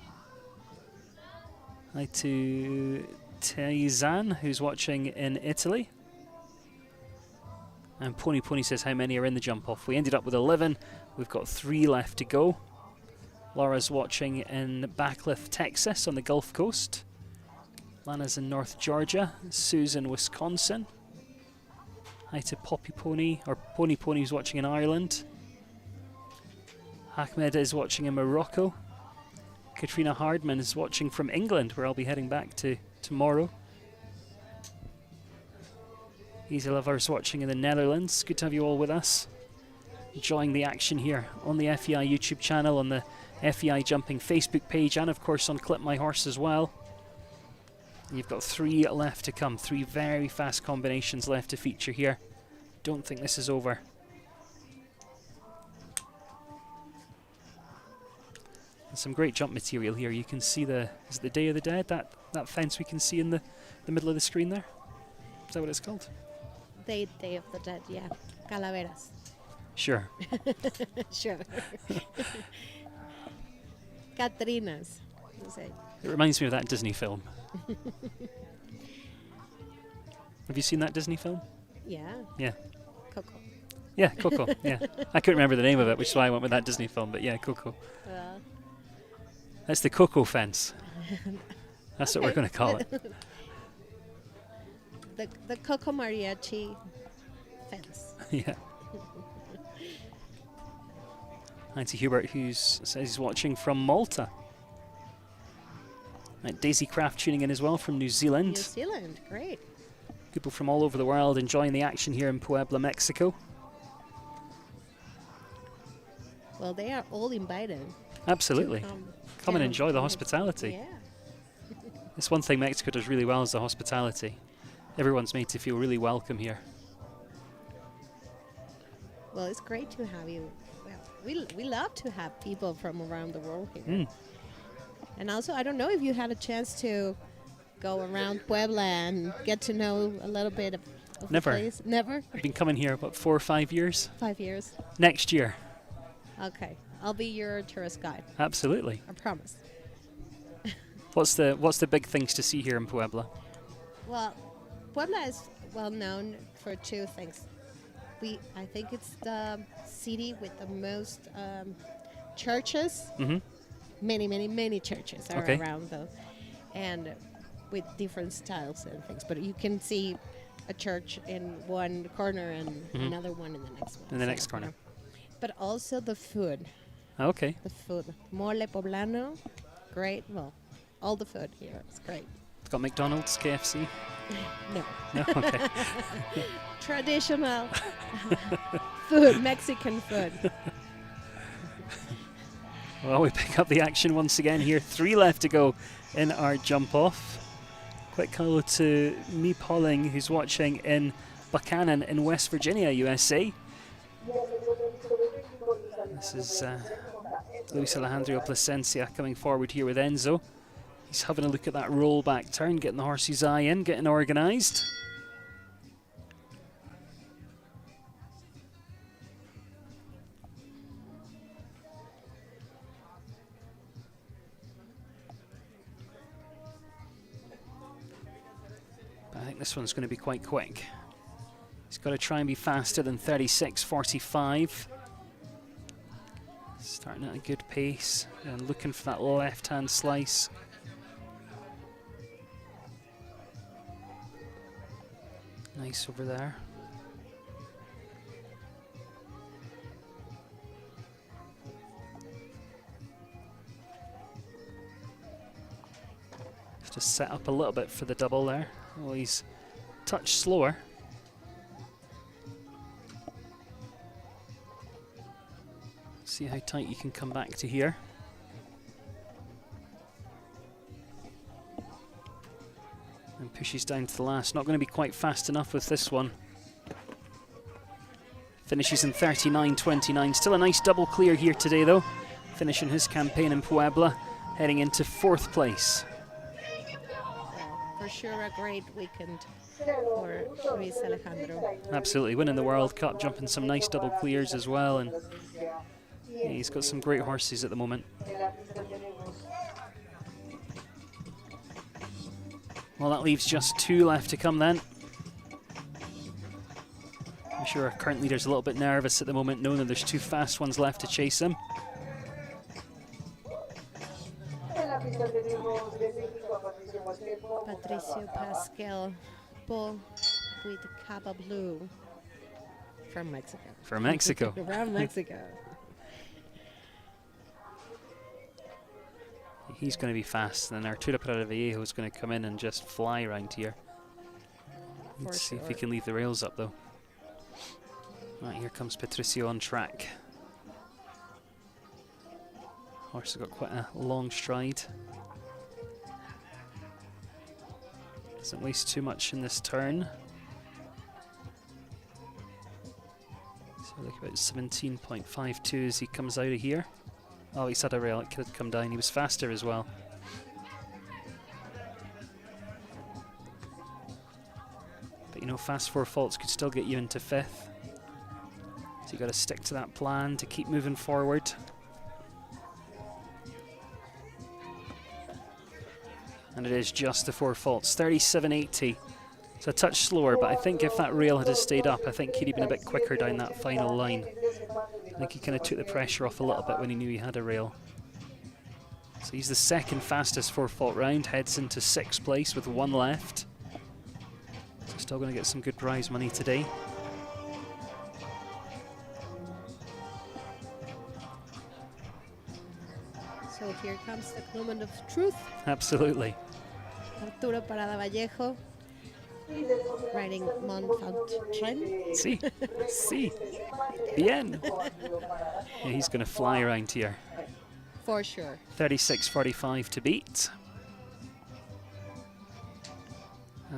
Hi to Taizan, who's watching in Italy. And Pony Pony says, how many are in the jump off? We ended up with 11. We've got 3 left to go. Laura's watching in Backcliff, Texas on the Gulf Coast. Lana's in North Georgia. Sue's in Wisconsin. Hi to Poppy Pony, or Pony Pony's watching in Ireland. Ahmed is watching in Morocco. Katrina Hardman is watching from England, where I'll be heading back to tomorrow. Easy Lovers watching in the Netherlands. Good to have you all with us. Enjoying the action here on the FEI YouTube channel, on the FEI Jumping Facebook page, and of course on Clip My Horse as well. And you've got 3 left to come. 3 very fast combinations left to feature here. Don't think this is over. And some great jump material here. You can see is it the Day of the Dead? That fence we can see in the middle of the screen there? Is that what it's called? Day of the Dead, yeah. Calaveras. Sure. Sure. Catrinas, you say. It reminds me of that Disney film. Have you seen that Disney film? Yeah. Yeah. Coco. Yeah, Coco. Yeah. I couldn't remember the name of it, which is why I went with that Disney film, but yeah, Coco. That's the Coco fence. That's what we're going to call it. The Coco Mariachi fence. Yeah. Hi to Hubert, who says he's watching from Malta. Right, Daisy Craft tuning in as well from New Zealand. New Zealand, great. People from all over the world enjoying the action here in Puebla, Mexico. Well, they are all invited. Absolutely. Come and enjoy the hospitality. Yeah. It's one thing Mexico does really well is the hospitality. Everyone's made to feel really welcome here. Well, it's great to have you. Well, we love to have people from around the world here. Mm. And also, I don't know if you had a chance to go around Puebla and get to know a little bit of Never. the place. Never? I've been coming here, about 4 or 5 years? 5 years. Next year. Okay. I'll be your tourist guide. Absolutely. I promise. What's the big things to see here in Puebla? Well, Puebla is well known for 2 things. I think it's the city with the most churches. Mm-hmm. Many churches are Okay. around though, and with different styles and things. But you can see a church in one corner and another one in the next one. In the next corner. But also the food. Okay. The food. Mole poblano, great. Well, all the food here is great. It's got McDonald's, KFC? No. No? Okay. Traditional food, Mexican food. Well, we pick up the action once again here. 3 left to go in our jump off. Quick hello to Me Pauling, who's watching in Buchanan in West Virginia, USA. This is Luis Alejandro Plasencia coming forward here with Enzo. He's having a look at that rollback turn, getting the horse's eye in, getting organised. But I think this one's going to be quite quick. He's got to try and be faster than 36.45. Starting at a good pace and looking for that left-hand slice. Nice over there. Just set up a little bit for the double there. Well, he's a touch slower. See how tight you can come back to here. And pushes down to the last. Not going to be quite fast enough with this one. Finishes in 39.29. Still a nice double clear here today though. Finishing his campaign in Puebla. Heading into 4th place. For sure a great weekend for Luis Alejandro. Absolutely. Winning the World Cup. Jumping some nice double clears as well. And yeah, he's got some great horses at the moment. Well, that leaves just 2 left to come then. I'm sure our current leader's a little bit nervous at the moment, knowing that there's 2 fast ones left to chase him. Patricio Pascal Bull with Cabo Blue from Mexico. From Mexico. From Mexico. He's going to be fast, and then Arturo Prada Vallejo is going to come in and just fly around here. Let's see if he can leave the rails up though. Right, here comes Patricio on track. Horse has got quite a long stride. Doesn't waste too much in this turn. So like about 17.52 as he comes out of here. Oh, he's had a rail, it could have come down. He was faster as well. But you know, fast 4 faults could still get you into 5th. So you got to stick to that plan to keep moving forward. And it is just the 4 faults, 37.80. It's a touch slower, but I think if that rail had stayed up, I think he'd have been a bit quicker down that final line. I think he kind of took the pressure off a little bit when he knew he had a rail. So he's the 2nd fastest 4 fault round, heads into 6th place with 1 left. So still going to get some good prize money today. So here comes the moment of truth. Absolutely. Arturo Parada Vallejo riding Montfaucon. See, see, bien. Yeah, he's going to fly around here. For sure. 36.45 to beat.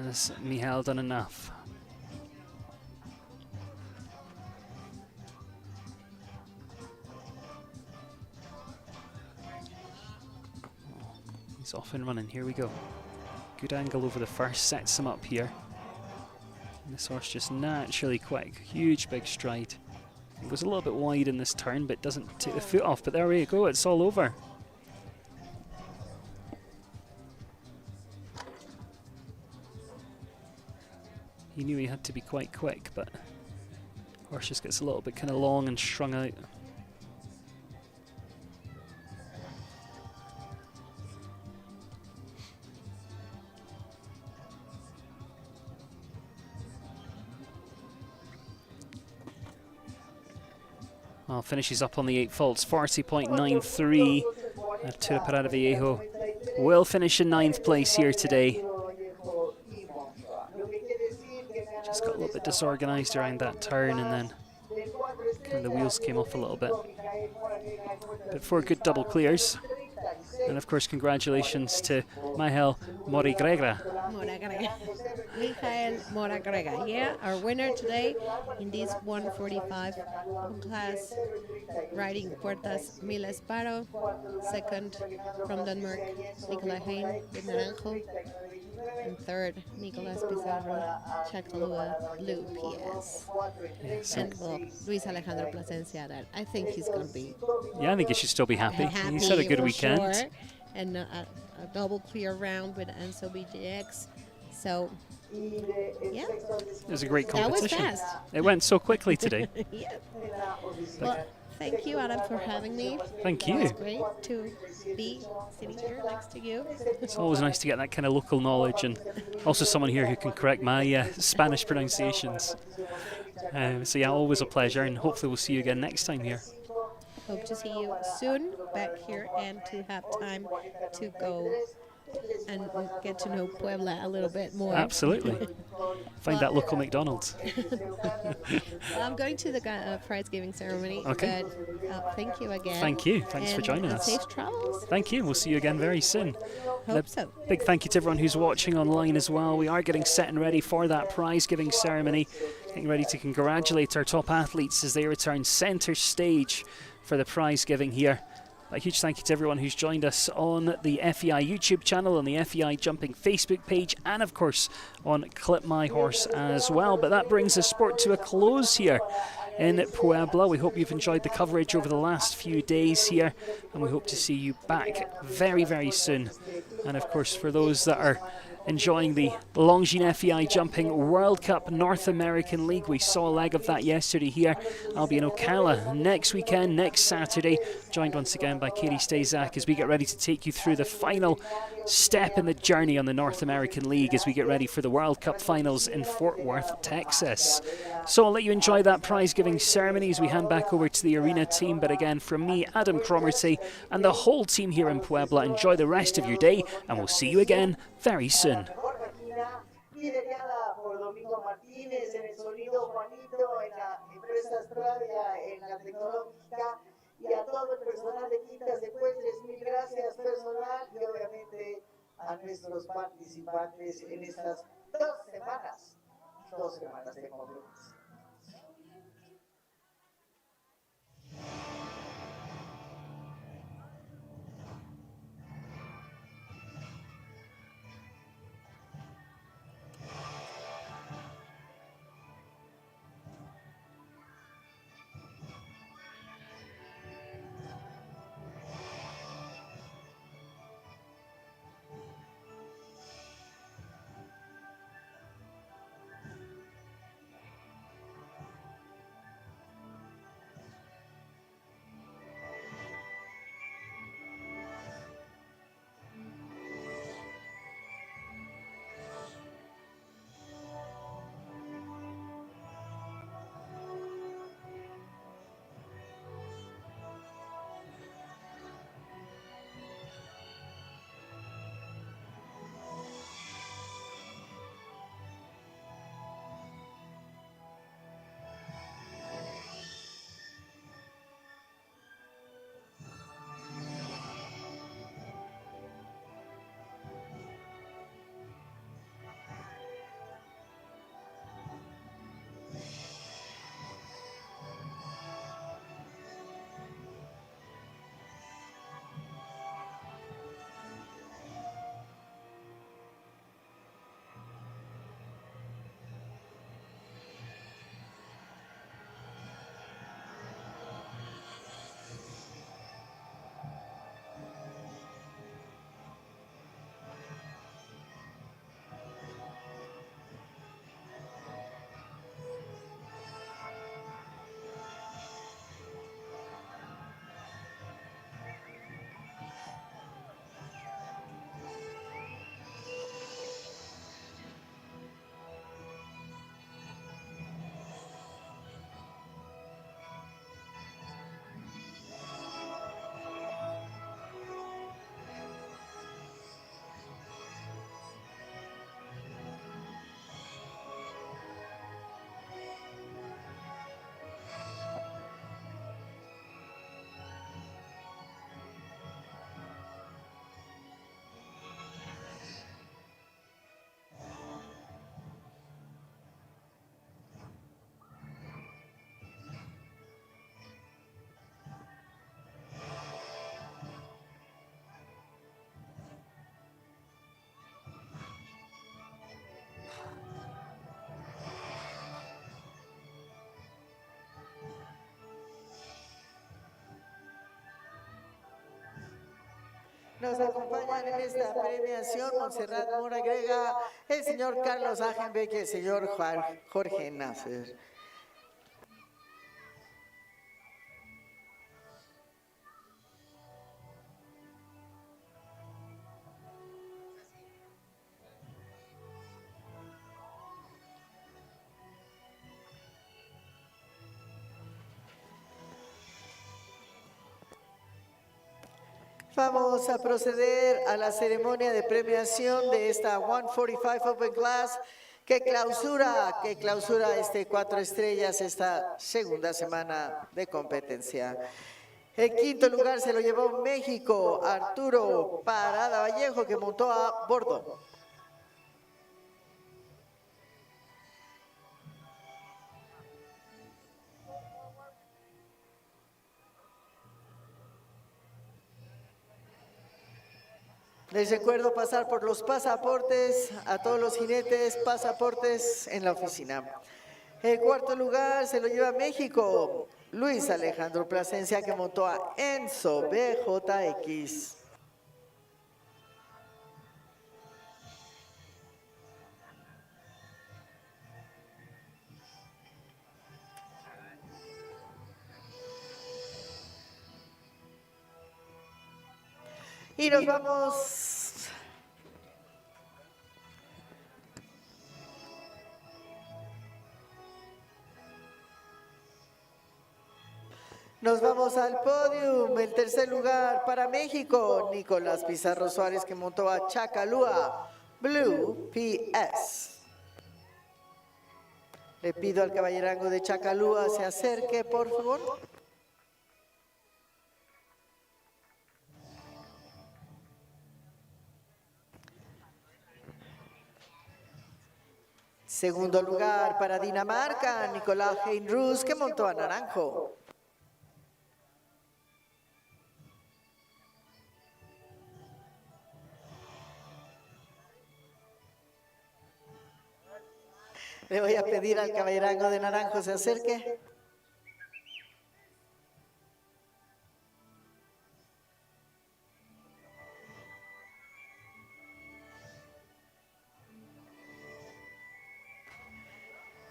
Has Michal done enough? He's off and running. Here we go. Good angle over the first, sets him up here. And this horse just naturally quick, huge big stride. It goes a little bit wide in this turn, but doesn't take the foot off. But there we go, it's all over. He knew he had to be quite quick, but horse just gets a little bit kind of long and strung out. Well, finishes up on the 8 faults, 40.93. Arturo Parada Vallejo will finish in 9th place here today. Just got a little bit disorganised around that turn, and then kind of the wheels came off a little bit. But 4 good double clears. And of course, congratulations to Michael Morigregra. Michael Moragreга, yeah, our winner today in this 145 class, riding Puertas Mil Esparo. 2nd from Denmark, Nicolai Hein with Naranjo. And 3rd, Nicolas Pizarro, Chacalua, Blue PS. Yes. And well, Luis Alejandro Plasencia, that I think he's going to be Yeah, I think he should still be happy. He's had a good for weekend. sure. And a double clear round with Enzo BJX. So Yeah, It was a great that was competition. fast. It went so quickly today. Yeah. Well, thank you, Adam, for having me. Thank It was you. great to be sitting here next to you. It's always nice to get that kind of local knowledge, and also someone here who can correct my Spanish pronunciations. So yeah, always a pleasure, and hopefully we'll see you again next time here. Hope to see you soon back here and to have time to go and get to know Puebla a little bit more. Absolutely. Find Well- that local McDonald's. Well, I'm going to the prize giving ceremony. Okay. But, thank you again. Thank you. Thanks for And, joining us. Safe travels. Thank you. We'll see you again very soon. Hope so. Big thank you to everyone who's watching online as well. We are getting set and ready for that prize giving ceremony. Getting ready to congratulate our top athletes as they return centre stage for the prize giving here. A huge thank you to everyone who's joined us on the FEI YouTube channel, on the FEI Jumping Facebook page, and of course on Clip My Horse as well. But that brings the sport to a close here in Puebla. We hope you've enjoyed the coverage over the last few days here, and we hope to see you back very, very soon. And of course, for those that are enjoying the Longines FEI Jumping World Cup North American League, we saw a leg of that yesterday here. I'll be in Ocala next weekend, next Saturday, joined once again by Katie Stazak as we get ready to take you through the final step in the journey on the North American League as we get ready for the World Cup finals in Fort Worth, Texas. So I'll let you enjoy that prize giving ceremony as we hand back over to the arena team. But again, from me, Adam Cromarty, and the whole team here in Puebla, enjoy the rest of your day, and we'll see you again very soon. Liderada por Domingo Martínez en el sonido, Juanito en la empresa Australia, en la tecnológica, y a todo el personal de Quintas de Cuestres, mil gracias personal, y obviamente a nuestros participantes en estas 2 semanas de competencia. Nos acompañan en esta premiación Montserrat Mora Grega, el señor Carlos Agenbeck y el señor Jorge Nasser. Vamos a proceder a la ceremonia de premiación de esta 145 Open Class que clausura este 4 estrellas esta segunda semana de competencia. El quinto lugar se lo llevó México, Arturo Parada Vallejo, que montó a bordo. Les recuerdo pasar por los pasaportes, a todos los jinetes, pasaportes en la oficina. El cuarto lugar se lo lleva México, Luis Alejandro Plasencia, que montó a Enzo BJX. Y nos vamos al podium. El tercer lugar para México, Nicolás Pizarro Suárez, que montó a Chacalúa Blue PS. Le pido al caballerango de Chacalúa se acerque, por favor. Segundo lugar para Dinamarca, Nicolás Heinrus, que montó a Naranjo. Le voy a pedir al caballerango de Naranjo se acerque.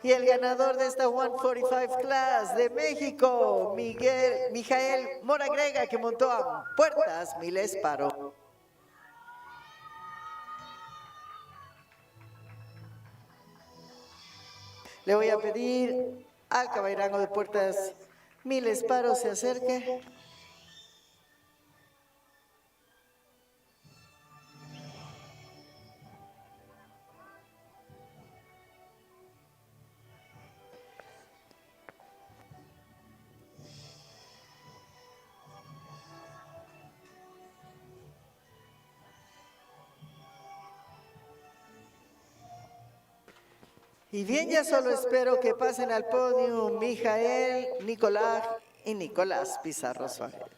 Y el ganador de esta 145 Class de México, Mijael Mora Grega, que montó a Puertas Miles Paro. Le voy a pedir al caballerango de Puertas Miles Paro se acerque. Y bien, ya solo espero que pasen al podio Mijael, Nicolás y Nicolás Pizarro Suárez.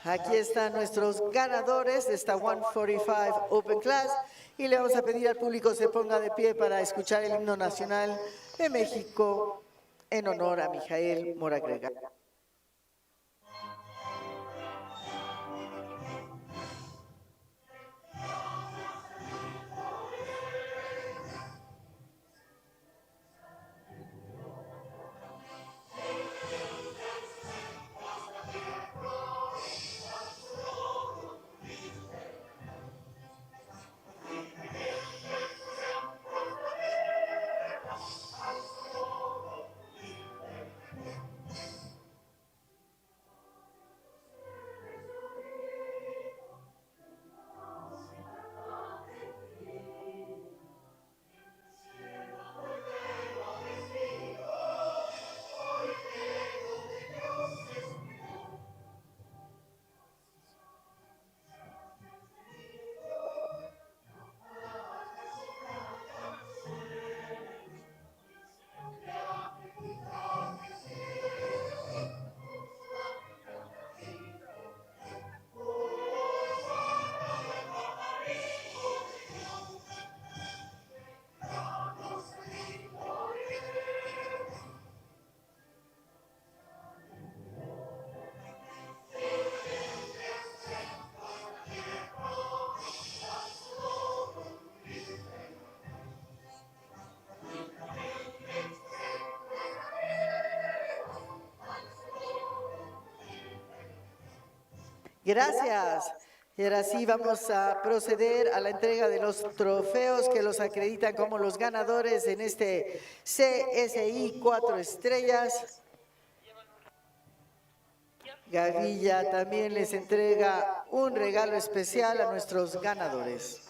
Aquí están nuestros ganadores de esta 145 Open Class y le vamos a pedir al público se ponga de pie para escuchar el himno nacional de México en honor a Mijael Mora Grega. Gracias. Y ahora sí vamos a proceder a la entrega de los trofeos que los acreditan como los ganadores en este CSI 4 estrellas. Gavilla también les entrega un regalo especial a nuestros ganadores.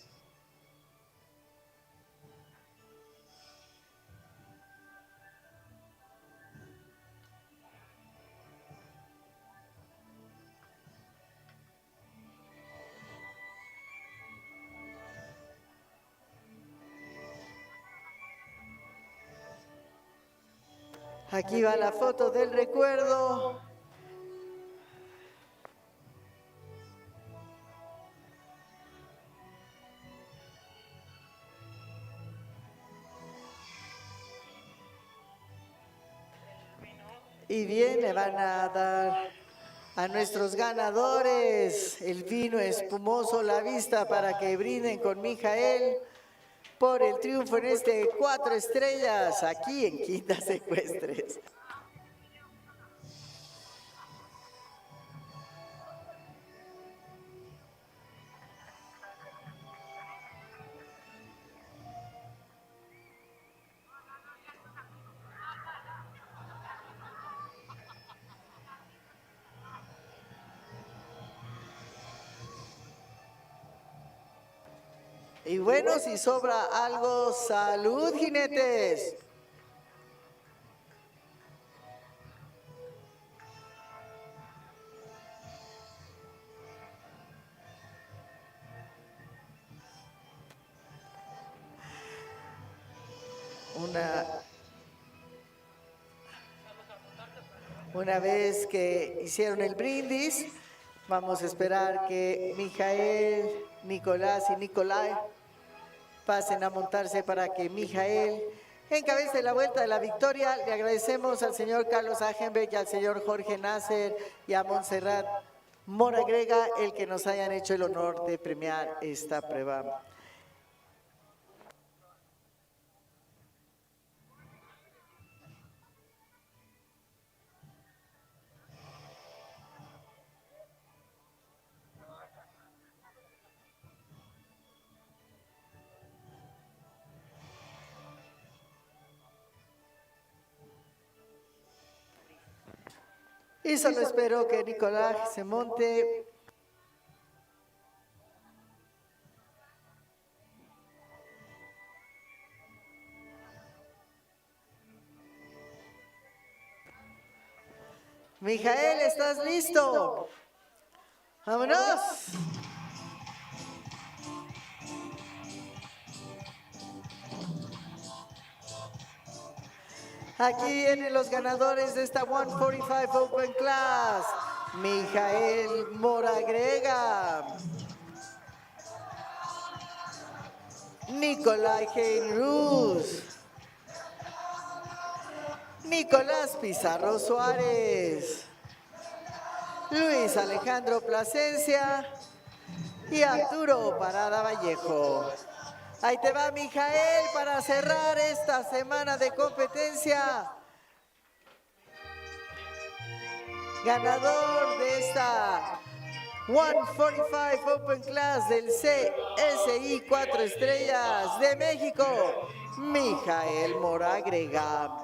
Aquí va la foto del recuerdo. Y bien, le van a dar a nuestros ganadores el vino espumoso La Vista para que brinden con Mijael por el triunfo en este 4 estrellas aquí en Quintas Ecuestres. Y bueno, si sobra algo, ¡salud, jinetes! Una vez que hicieron el brindis, vamos a esperar que Mijael, Nicolás y Nicolai pasen a montarse para que Mijael encabece la vuelta de la victoria. Le agradecemos al señor Carlos Agenbeck y al señor Jorge Nasser y a Montserrat Moragrega el que nos hayan hecho el honor de premiar esta prueba. Y solo espero que Nicolás se monte. Mijael, ¿estás listo? ¡Vámonos! Aquí vienen los ganadores de esta 145 Open Class. Mijael Moragrega, Nicolai Heinrus, Nicolás Pizarro Suárez, Luis Alejandro Plasencia y Arturo Parada Vallejo. Ahí te va, Mijael, para cerrar esta semana de competencia. Ganador de esta 145 Open Class del CSI 4 estrellas de México, Mijael Moragrega.